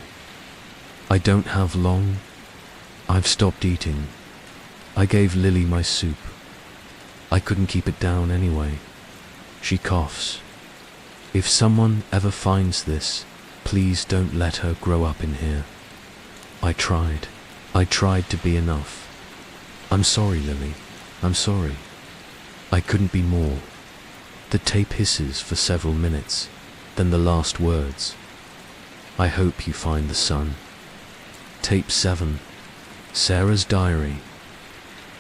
"I don't have long. I've stopped eating. I gave Lily my soup. I couldn't keep it down anyway." She coughs. "If someone ever finds this, please don't let her grow up in here. I tried. I tried to be enough. I'm sorry, Lily. I'm sorry. I couldn't be more." The tape hisses for several minutes, then the last words. "I hope you find the sun." Tape 7, Sarah's Diary.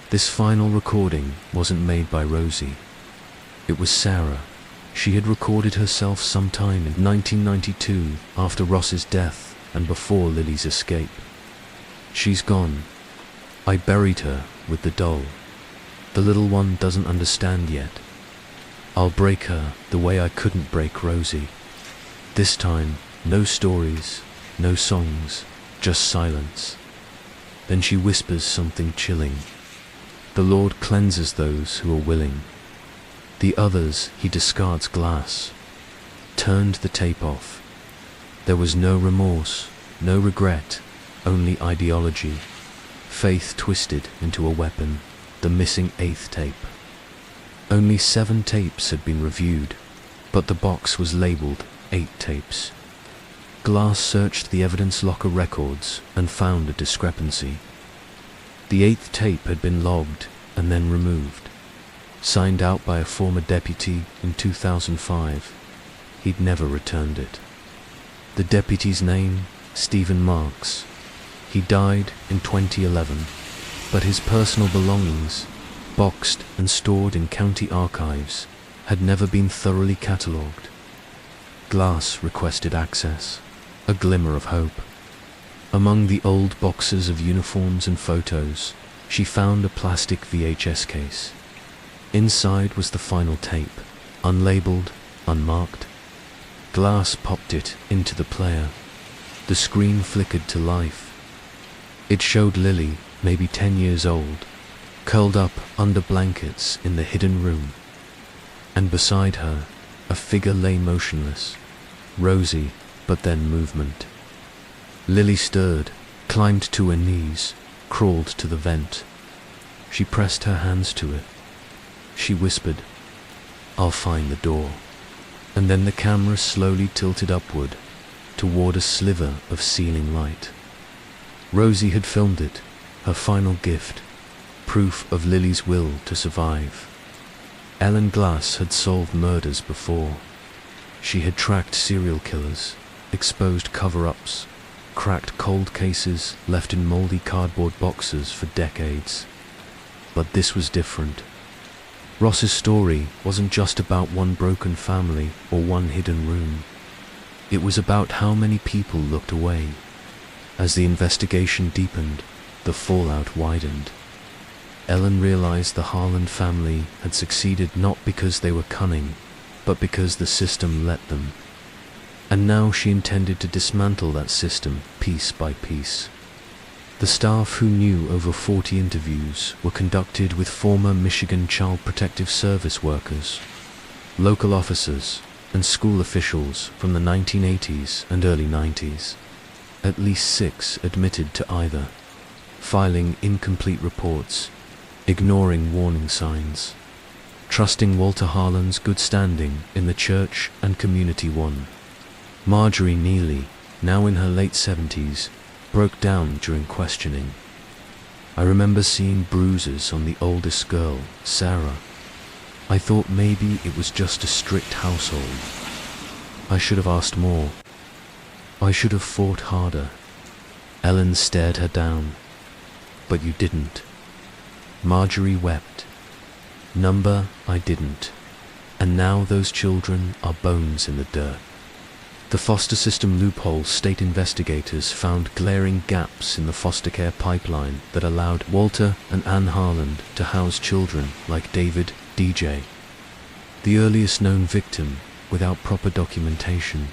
This final recording wasn't made by Rosie. It was Sarah. She had recorded herself sometime in 1992 after Ross's death and before Lily's escape. "She's gone. I buried her with the doll. The little one doesn't understand yet. I'll break her the way I couldn't break Rosie. This time, no stories, no songs, just silence." Then she whispers something chilling. "The Lord cleanses those who are willing. The others he discards glass." Turned the tape off. There was no remorse, no regret, only ideology. Faith twisted into a weapon, the missing 8th tape. Only 7 tapes had been reviewed, but the box was labeled 8 tapes. Glass searched the evidence locker records and found a discrepancy. The 8th tape had been logged and then removed. Signed out by a former deputy in 2005, he'd never returned it. The deputy's name, Stephen Marks. He died in 2011, but his personal belongings, boxed and stored in county archives, had never been thoroughly catalogued. Glass requested access, a glimmer of hope. Among the old boxes of uniforms and photos, she found a plastic VHS case. Inside was the final tape, unlabeled, unmarked. Glass popped it into the player. The screen flickered to life. It showed Lily, maybe 10 years old, curled up under blankets in the hidden room. And beside her, a figure lay motionless, rosy, but then movement. Lily stirred, climbed to her knees, crawled to the vent. She pressed her hands to it. She whispered, "I'll find the door." And then the camera slowly tilted upward, toward a sliver of ceiling light. Rosie had filmed it, her final gift, proof of Lily's will to survive. Ellen Glass had solved murders before. She had tracked serial killers, exposed cover-ups, cracked cold cases left in moldy cardboard boxes for decades. But this was different. Ross's story wasn't just about one broken family or one hidden room. It was about how many people looked away. As the investigation deepened, the fallout widened. Ellen realized the Harland family had succeeded not because they were cunning, but because the system let them. And now she intended to dismantle that system piece by piece. The staff, who knew over 40 interviews, were conducted with former Michigan Child Protective Service workers, local officers, and school officials from the 1980s and early 90s. At least 6 admitted to either, filing incomplete reports, ignoring warning signs, trusting Walter Harlan's good standing in the church and community one. Marjorie Neely, now in her late 70s, broke down during questioning. "I remember seeing bruises on the oldest girl, Sarah. I thought maybe it was just a strict household. I should have asked more. I should have fought harder." Ellen stared her down. "But you didn't." Marjorie wept. "Number, I didn't. And now those children are bones in the dirt." The foster system loophole. State investigators found glaring gaps in the foster care pipeline that allowed Walter and Ann Harland to house children like David, DJ, the earliest known victim, without proper documentation.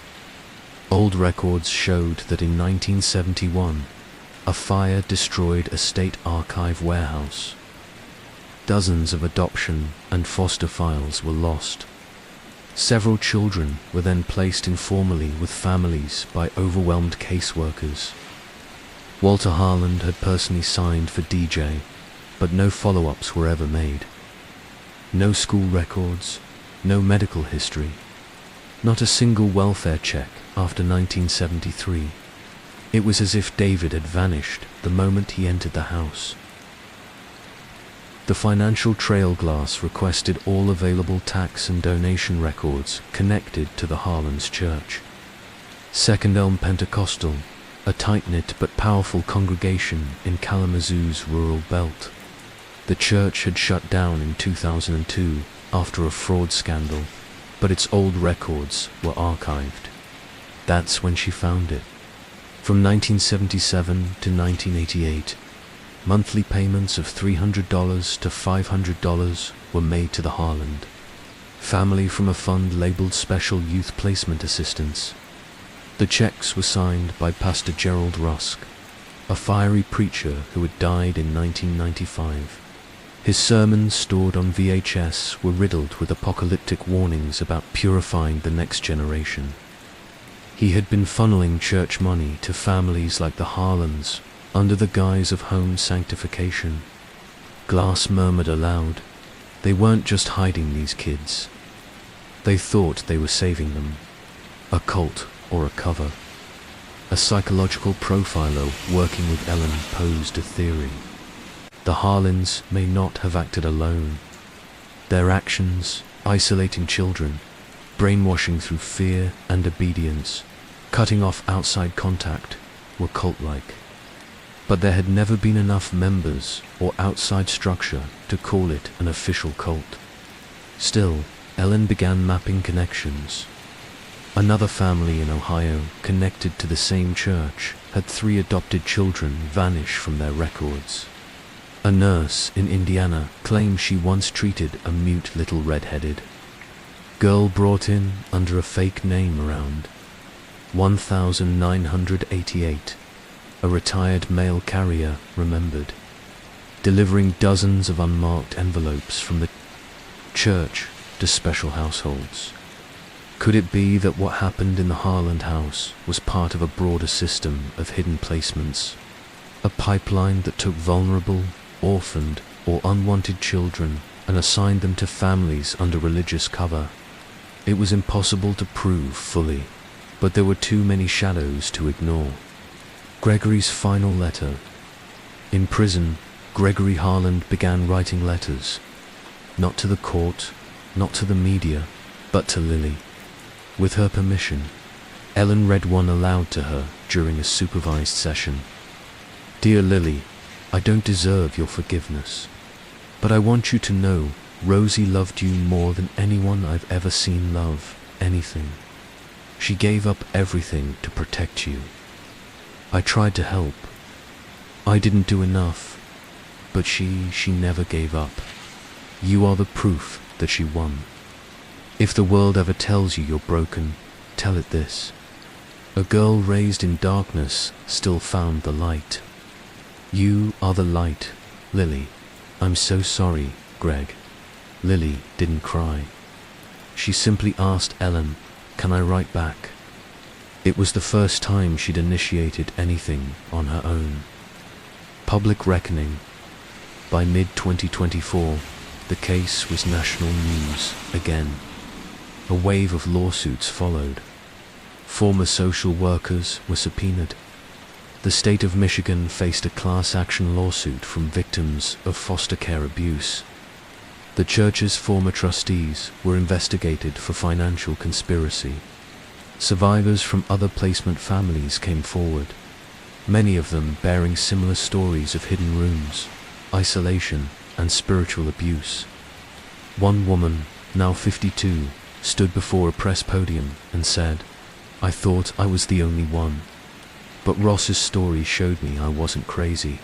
Old records showed that in 1971, a fire destroyed a state archive warehouse. Dozens of adoption and foster files were lost. Several children were then placed informally with families by overwhelmed caseworkers. Walter Harland had personally signed for DJ, but no follow-ups were ever made. No school records, no medical history, not a single welfare check after 1973. It was as if David had vanished the moment he entered the house. The Financial Trail Glass requested all available tax and donation records connected to the Harlands Church. Second Elm Pentecostal, a tight-knit but powerful congregation in Kalamazoo's rural belt. The church had shut down in 2002 after a fraud scandal, but its old records were archived. That's when she found it. From 1977 to 1988, monthly payments of $300 to $500 were made to the Harland family from a fund labeled Special Youth Placement Assistance. The checks were signed by Pastor Gerald Rusk, a fiery preacher who had died in 1995. His sermons, stored on VHS, were riddled with apocalyptic warnings about purifying the next generation. He had been funneling church money to families like the Harlands under the guise of home sanctification. Glass murmured aloud, they weren't just hiding these kids. They thought they were saving them. A cult or a cover. A psychological profiler working with Ellen posed a theory. The Harlands may not have acted alone. Their actions, isolating children, brainwashing through fear and obedience, cutting off outside contact, were cult-like. But there had never been enough members or outside structure to call it an official cult. Still, Ellen began mapping connections. Another family in Ohio, connected to the same church, had 3 adopted children vanish from their records. A nurse in Indiana claimed she once treated a mute little red-headed girl brought in under a fake name around 1988. A retired mail carrier remembered, delivering dozens of unmarked envelopes from the church to special households. Could it be that what happened in the Harland house was part of a broader system of hidden placements? A pipeline that took vulnerable, orphaned, or unwanted children and assigned them to families under religious cover. It was impossible to prove fully, but there were too many shadows to ignore. Gregory's final letter. In prison, Gregory Harland began writing letters, not to the court, not to the media, but to Lily. With her permission, Ellen read one aloud to her during a supervised session. "Dear Lily, I don't deserve your forgiveness, but I want you to know Rosie loved you more than anyone I've ever seen love anything. She gave up everything to protect you. I tried to help. I didn't do enough, but she never gave up. You are the proof that she won. If the world ever tells you you're broken, tell it this. A girl raised in darkness still found the light. You are the light, Lily. I'm so sorry, Greg." Lily didn't cry. She simply asked Ellen, "Can I write back?" It was the first time she'd initiated anything on her own. Public reckoning. By mid-2024, the case was national news again. A wave of lawsuits followed. Former social workers were subpoenaed. The state of Michigan faced a class action lawsuit from victims of foster care abuse. The church's former trustees were investigated for financial conspiracy. Survivors from other placement families came forward, many of them bearing similar stories of hidden rooms, isolation, and spiritual abuse. One woman, now 52, stood before a press podium and said, "I thought I was the only one. But Ross's story showed me I wasn't crazy.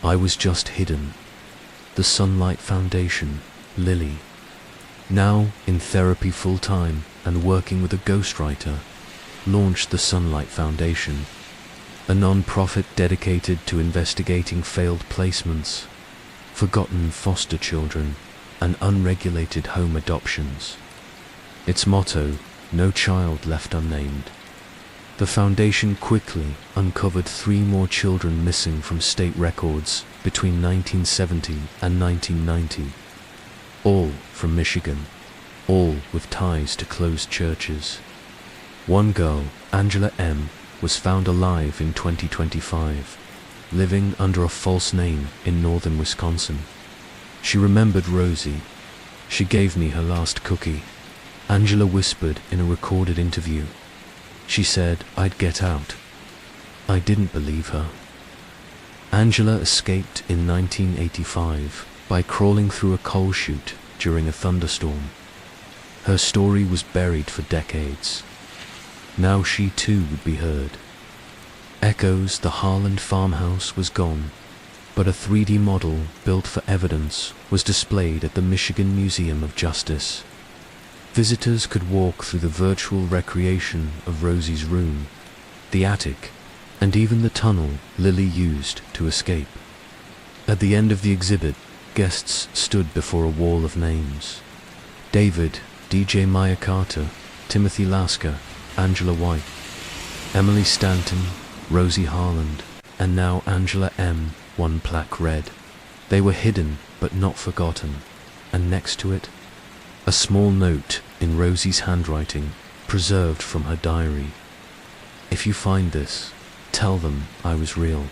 I was just hidden." The Sunlight Foundation, Lily, now in therapy full-time and working with a ghostwriter, launched the Sunlight Foundation, a non-profit dedicated to investigating failed placements, forgotten foster children, and unregulated home adoptions. Its motto, "No child left unnamed." The foundation quickly uncovered 3 more children missing from state records between 1970 and 1990, all from Michigan, all with ties to closed churches. One girl, Angela M., was found alive in 2025, living under a false name in northern Wisconsin. She remembered Rosie. "She gave me her last cookie," Angela whispered in a recorded interview. "She said I'd get out." I didn't believe her. Angela escaped in 1985 by crawling through a coal chute during a thunderstorm. Her story was buried for decades. Now she too would be heard. Echoes, the Harland farmhouse was gone, but a 3D model built for evidence was displayed at the Michigan Museum of Justice. Visitors could walk through the virtual recreation of Rosie's room, the attic, and even the tunnel Lily used to escape. At the end of the exhibit, guests stood before a wall of names. David, DJ Maya Carter, Timothy Lasker, Angela White, Emily Stanton, Rosie Harland, and now Angela M., one plaque read. They were hidden but not forgotten, and next to it, a small note in Rosie's handwriting, preserved from her diary. "If you find this, tell them I was real."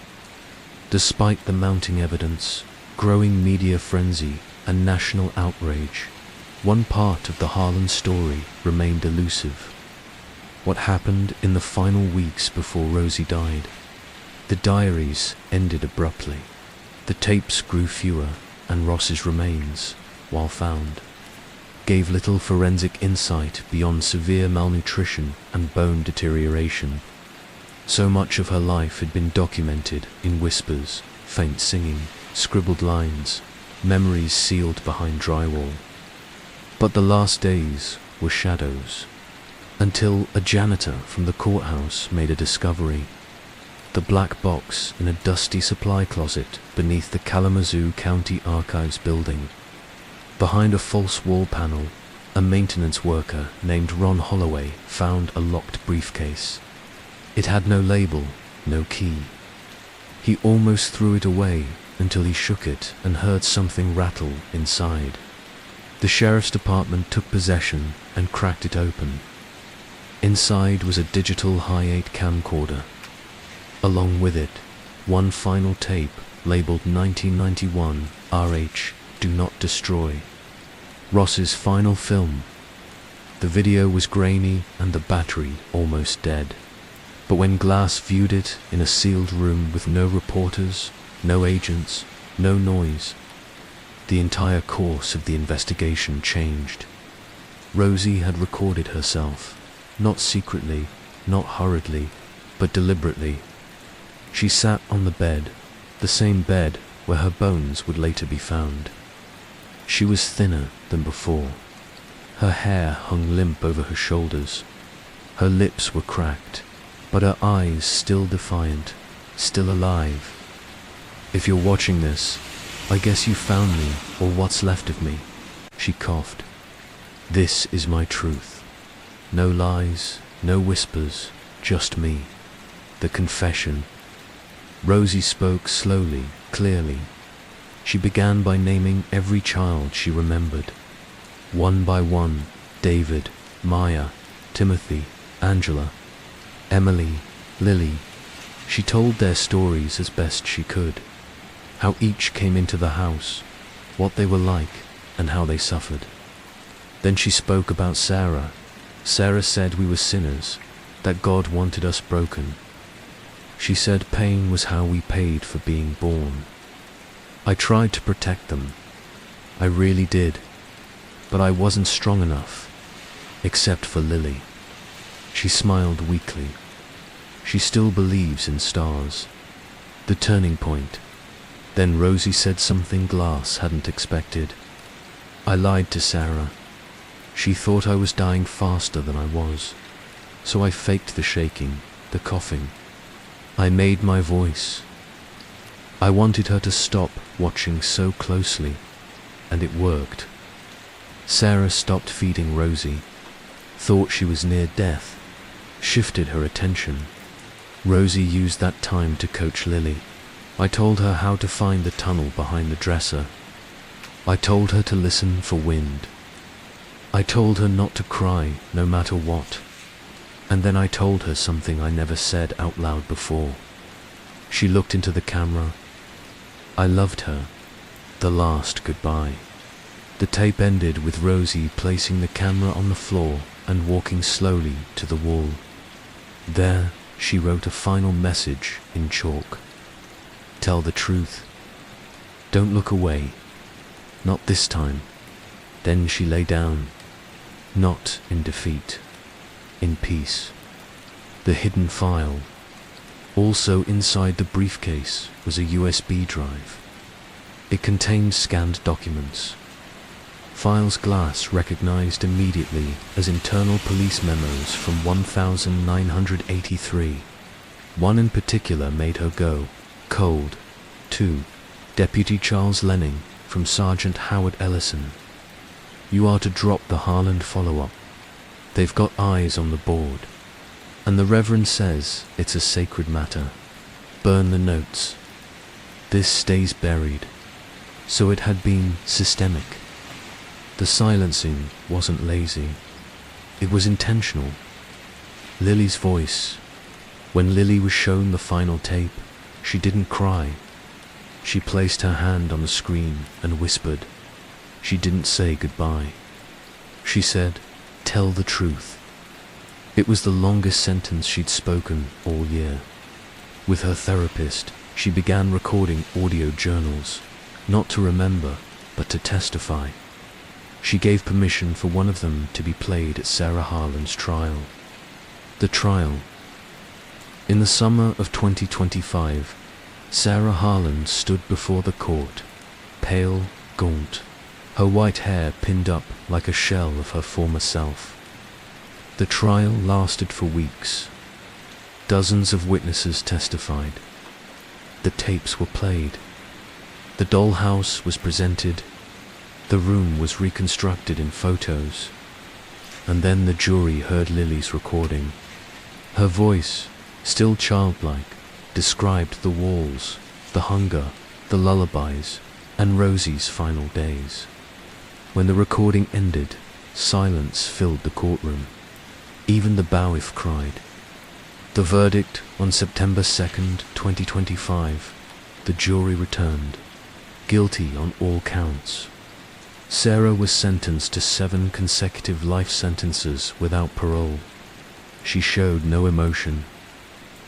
Despite the mounting evidence, growing media frenzy, and national outrage, one part of the Harland story remained elusive. What happened in the final weeks before Rosie died? The diaries ended abruptly. The tapes grew fewer, and Ross's remains, while found, gave little forensic insight beyond severe malnutrition and bone deterioration. So much of her life had been documented in whispers, faint singing, scribbled lines, memories sealed behind drywall. But the last days were shadows, until a janitor from the courthouse made a discovery. The black box in a dusty supply closet beneath the Kalamazoo County Archives building. Behind a false wall panel, a maintenance worker named Ron Holloway found a locked briefcase. It had no label, no key. He almost threw it away until he shook it and heard something rattle inside. The sheriff's department took possession and cracked it open. Inside was a digital hi-8 camcorder. Along with it, one final tape labeled 1991 RH Do Not Destroy. Ross's final film. The video was grainy and the battery almost dead. But when Glass viewed it in a sealed room with no reporters, no agents, no noise, the entire course of the investigation changed. Rosie had recorded herself, not secretly, not hurriedly, but deliberately. She sat on the bed, the same bed where her bones would later be found. She was thinner than before. Her hair hung limp over her shoulders. Her lips were cracked, but her eyes still defiant, still alive. If you're watching this, I guess you found me, or what's left of me, she coughed. This is my truth. No lies, no whispers, just me. The confession. Rosie spoke slowly, clearly. She began by naming every child she remembered. One by one, David, Maya, Timothy, Angela, Emily, Lily. She told their stories as best she could. How each came into the house, what they were like, and how they suffered. Then she spoke about Sarah. Sarah said we were sinners, that God wanted us broken. She said pain was how we paid for being born. I tried to protect them. I really did. But I wasn't strong enough, except for Lily. She smiled weakly. She still believes in stars. The turning point. Then Rosie said something Glass hadn't expected. I lied to Sarah. She thought I was dying faster than I was. So I faked the shaking, the coughing. I made my voice. I wanted her to stop watching so closely, and it worked. Sarah stopped feeding Rosie, thought she was near death, shifted her attention. Rosie used that time to coach Lily. I told her how to find the tunnel behind the dresser. I told her to listen for wind. I told her not to cry, no matter what. And then I told her something I never said out loud before. She looked into the camera. I loved her. The last goodbye. The tape ended with Rosie placing the camera on the floor and walking slowly to the wall. There, she wrote a final message in chalk. Tell the truth. Don't look away. Not this time. Then she lay down. Not in defeat. In peace. The hidden file. Also inside the briefcase was a USB drive. It contained scanned documents. Files Glass recognized immediately as internal police memos from 1983. One in particular made her go cold. 2. Deputy Charles Lenning from Sergeant Howard Ellison. You are to drop the Harland follow-up. They've got eyes on the board. And the Reverend says it's a sacred matter. Burn the notes. This stays buried. So it had been systemic. The silencing wasn't lazy. It was intentional. Lily's voice. When Lily was shown the final tape, she didn't cry. She placed her hand on the screen and whispered. She didn't say goodbye. She said, "Tell the truth." It was the longest sentence she'd spoken all year. With her therapist, she began recording audio journals, not to remember, but to testify. She gave permission for one of them to be played at Sarah Harland's trial. The trial. In the summer of 2025, Sarah Harland stood before the court, pale, gaunt, her white hair pinned up like a shell of her former self. The trial lasted for weeks. Dozens of witnesses testified. The tapes were played. The dollhouse was presented. The room was reconstructed in photos, and then the jury heard Lily's recording. Her voice, still childlike, described the walls, the hunger, the lullabies, and Rosie's final days. When the recording ended, silence filled the courtroom. Even the bailiff cried. The verdict on September 2nd, 2025, the jury returned, guilty on all counts. Sarah was sentenced to 7 consecutive life sentences without parole. She showed no emotion,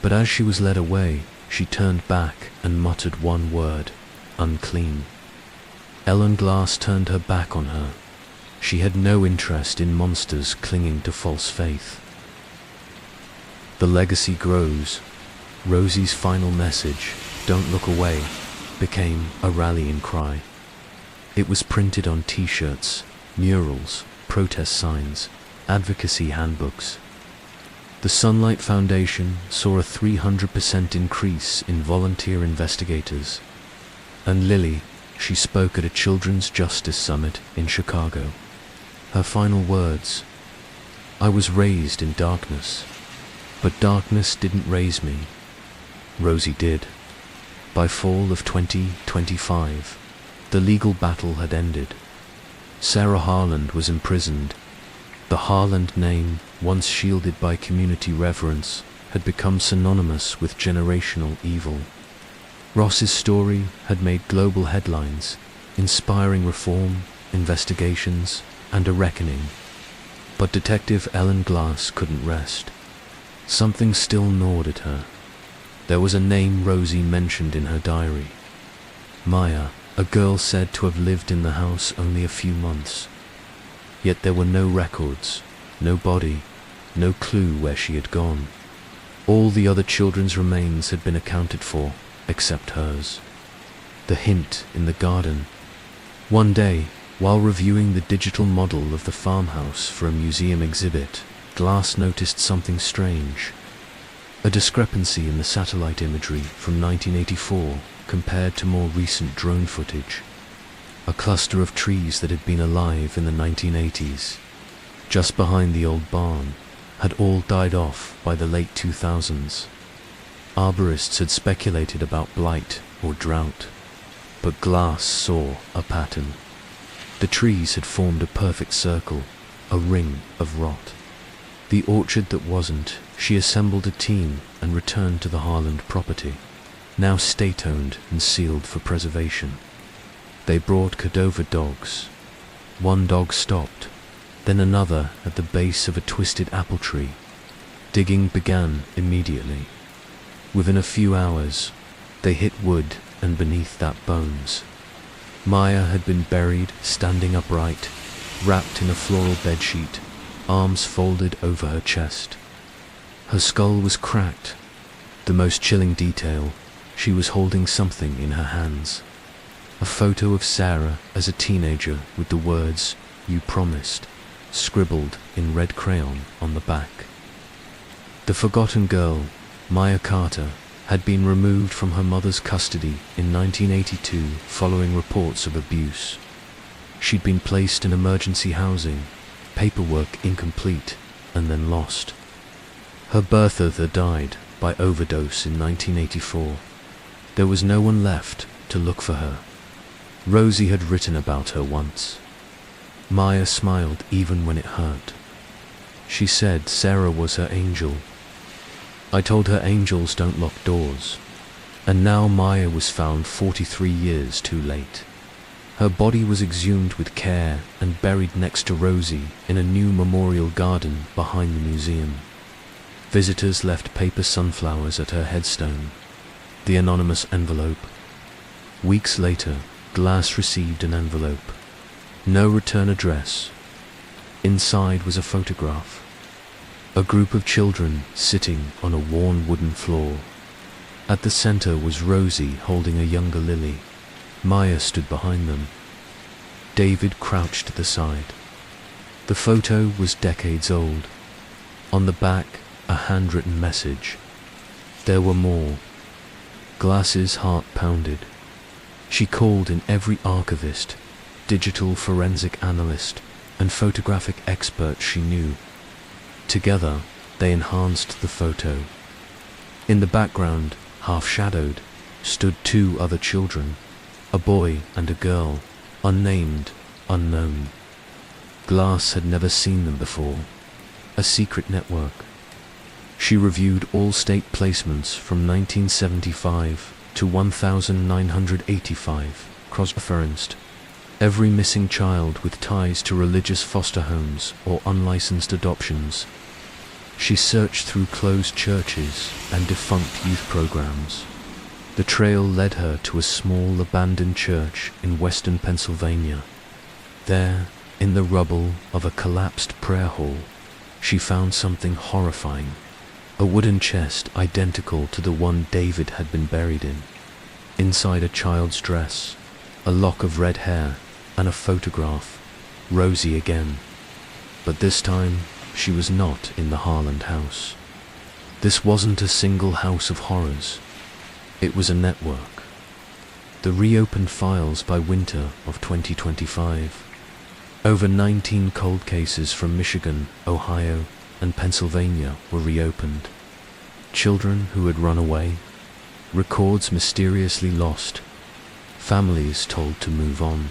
but as she was led away, she turned back and muttered one word, unclean. Ellen Glass turned her back on her. She had no interest in monsters clinging to false faith. The legacy grows. Rosie's final message, "Don't look away," became a rallying cry. It was printed on t-shirts, murals, protest signs, advocacy handbooks. The Sunlight Foundation saw a 300% increase in volunteer investigators. And Lily, she spoke at a Children's Justice Summit in Chicago. Her final words, "I was raised in darkness, but darkness didn't raise me. Rosie did." By fall of 2025, the legal battle had ended. Sarah Harland was imprisoned. The Harland name, once shielded by community reverence, had become synonymous with generational evil. Ross's story had made global headlines, inspiring reform, investigations, and a reckoning. But Detective Ellen Glass couldn't rest. Something still gnawed at her. There was a name Rosie mentioned in her diary. Maya, a girl said to have lived in the house only a few months. Yet there were no records, no body, no clue where she had gone. All the other children's remains had been accounted for, except hers. The hint in the garden. One day, while reviewing the digital model of the farmhouse for a museum exhibit, Glass noticed something strange. A discrepancy in the satellite imagery from 1984 compared to more recent drone footage. A cluster of trees that had been alive in the 1980s, just behind the old barn, had all died off by the late 2000s. Arborists had speculated about blight or drought, but Glass saw a pattern. The trees had formed a perfect circle, a ring of rot. The orchard that wasn't, she assembled a team and returned to the Harland property, now state-owned and sealed for preservation. They brought cadaver dogs. One dog stopped, then another at the base of a twisted apple tree. Digging began immediately. Within a few hours, they hit wood, and beneath that bones. Maya had been buried standing upright, wrapped in a floral bedsheet, arms folded over her chest. Her skull was cracked. The most chilling detail, she was holding something in her hands. A photo of Sarah as a teenager with the words, "You promised," scribbled in red crayon on the back. The forgotten girl, Maya Carter, had been removed from her mother's custody in 1982 following reports of abuse. She'd been placed in emergency housing, paperwork incomplete, and then lost. Her birther died by overdose in 1984. There was no one left to look for her. Rosie had written about her once. Maya smiled even when it hurt. She said Sarah was her angel. I told her angels don't lock doors. And now Maya was found 43 years too late. Her body was exhumed with care and buried next to Rosie in a new memorial garden behind the museum. Visitors left paper sunflowers at her headstone. The anonymous envelope. Weeks later, Glass received an envelope. No return address. Inside was a photograph. A group of children sitting on a worn wooden floor. At the center was Rosie holding a younger Lily. Maya stood behind them. David crouched at the side. The photo was decades old. On the back, a handwritten message. There were more. Glass's heart pounded. She called in every archivist, digital forensic analyst, and photographic expert she knew. Together, they enhanced the photo. In the background, half-shadowed, stood two other children, a boy and a girl, unnamed, unknown. Glass had never seen them before. A secret network. She reviewed all state placements from 1975 to 1985, cross-referenced every missing child with ties to religious foster homes or unlicensed adoptions. She searched through closed churches and defunct youth programs. The trail led her to a small abandoned church in western Pennsylvania. There, in the rubble of a collapsed prayer hall, she found something horrifying. A wooden chest identical to the one David had been buried in. Inside a child's dress, a lock of red hair, and a photograph, Rosie again. But this time, she was not in the Harland house. This wasn't a single house of horrors. It was a network. The reopened files by winter of 2025. Over 19 cold cases from Michigan, Ohio, and Pennsylvania were reopened. Children who had run away, records mysteriously lost, families told to move on.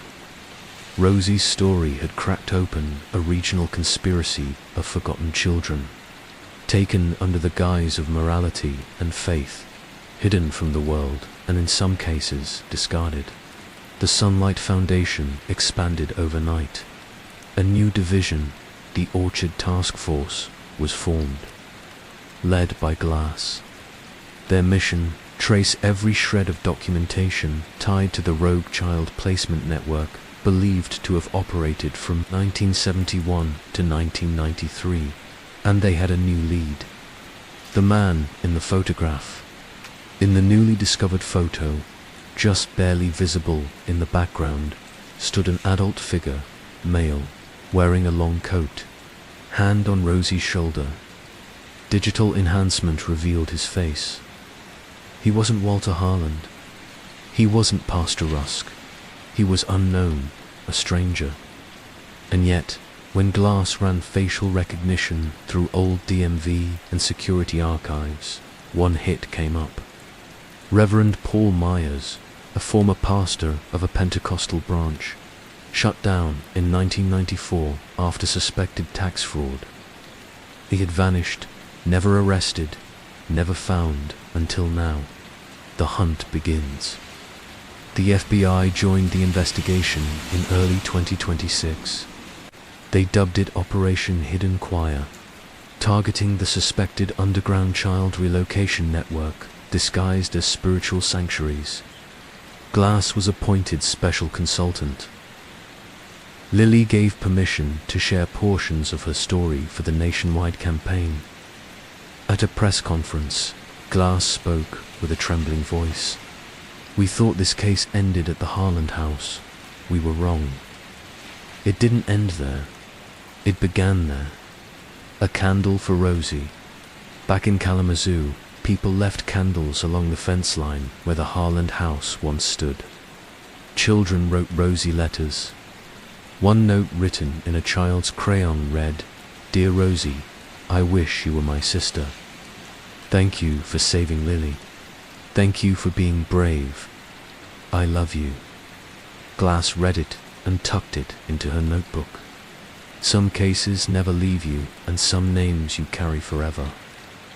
Rosie's story had cracked open a regional conspiracy of forgotten children, taken under the guise of morality and faith, hidden from the world and in some cases discarded. The Sunlight Foundation expanded overnight. A new division, the Orchard Task Force, was formed, led by Glass. Their mission: trace every shred of documentation tied to the rogue child placement network believed to have operated from 1971 to 1993, and they had a new lead. The man in the photograph. In the newly discovered photo, just barely visible in the background, stood an adult figure, male, wearing a long coat, hand on Rosie's shoulder. Digital enhancement revealed his face. He wasn't Walter Harland. He wasn't Pastor Rusk. He was unknown, a stranger. And yet, when Glass ran facial recognition through old DMV and security archives, one hit came up. Reverend Paul Myers, a former pastor of a Pentecostal branch, shut down in 1994 after suspected tax fraud. He had vanished, never arrested, never found until now. The hunt begins. The FBI joined the investigation in early 2026. They dubbed it Operation Hidden Choir, targeting the suspected underground child relocation network disguised as spiritual sanctuaries. Glass was appointed special consultant. Lily gave permission to share portions of her story for the nationwide campaign. At a press conference, Glass spoke with a trembling voice. "We thought this case ended at the Harland house. We were wrong. It didn't end there. It began there. A candle for Rosie. Back in Kalamazoo, people left candles along the fence line where the Harland house once stood. Children wrote Rosie letters. One note written in a child's crayon read, 'Dear Rosie, I wish you were my sister. Thank you for saving Lily. Thank you for being brave. I love you.' Glass read it and tucked it into her notebook. Some cases never leave you, and some names you carry forever.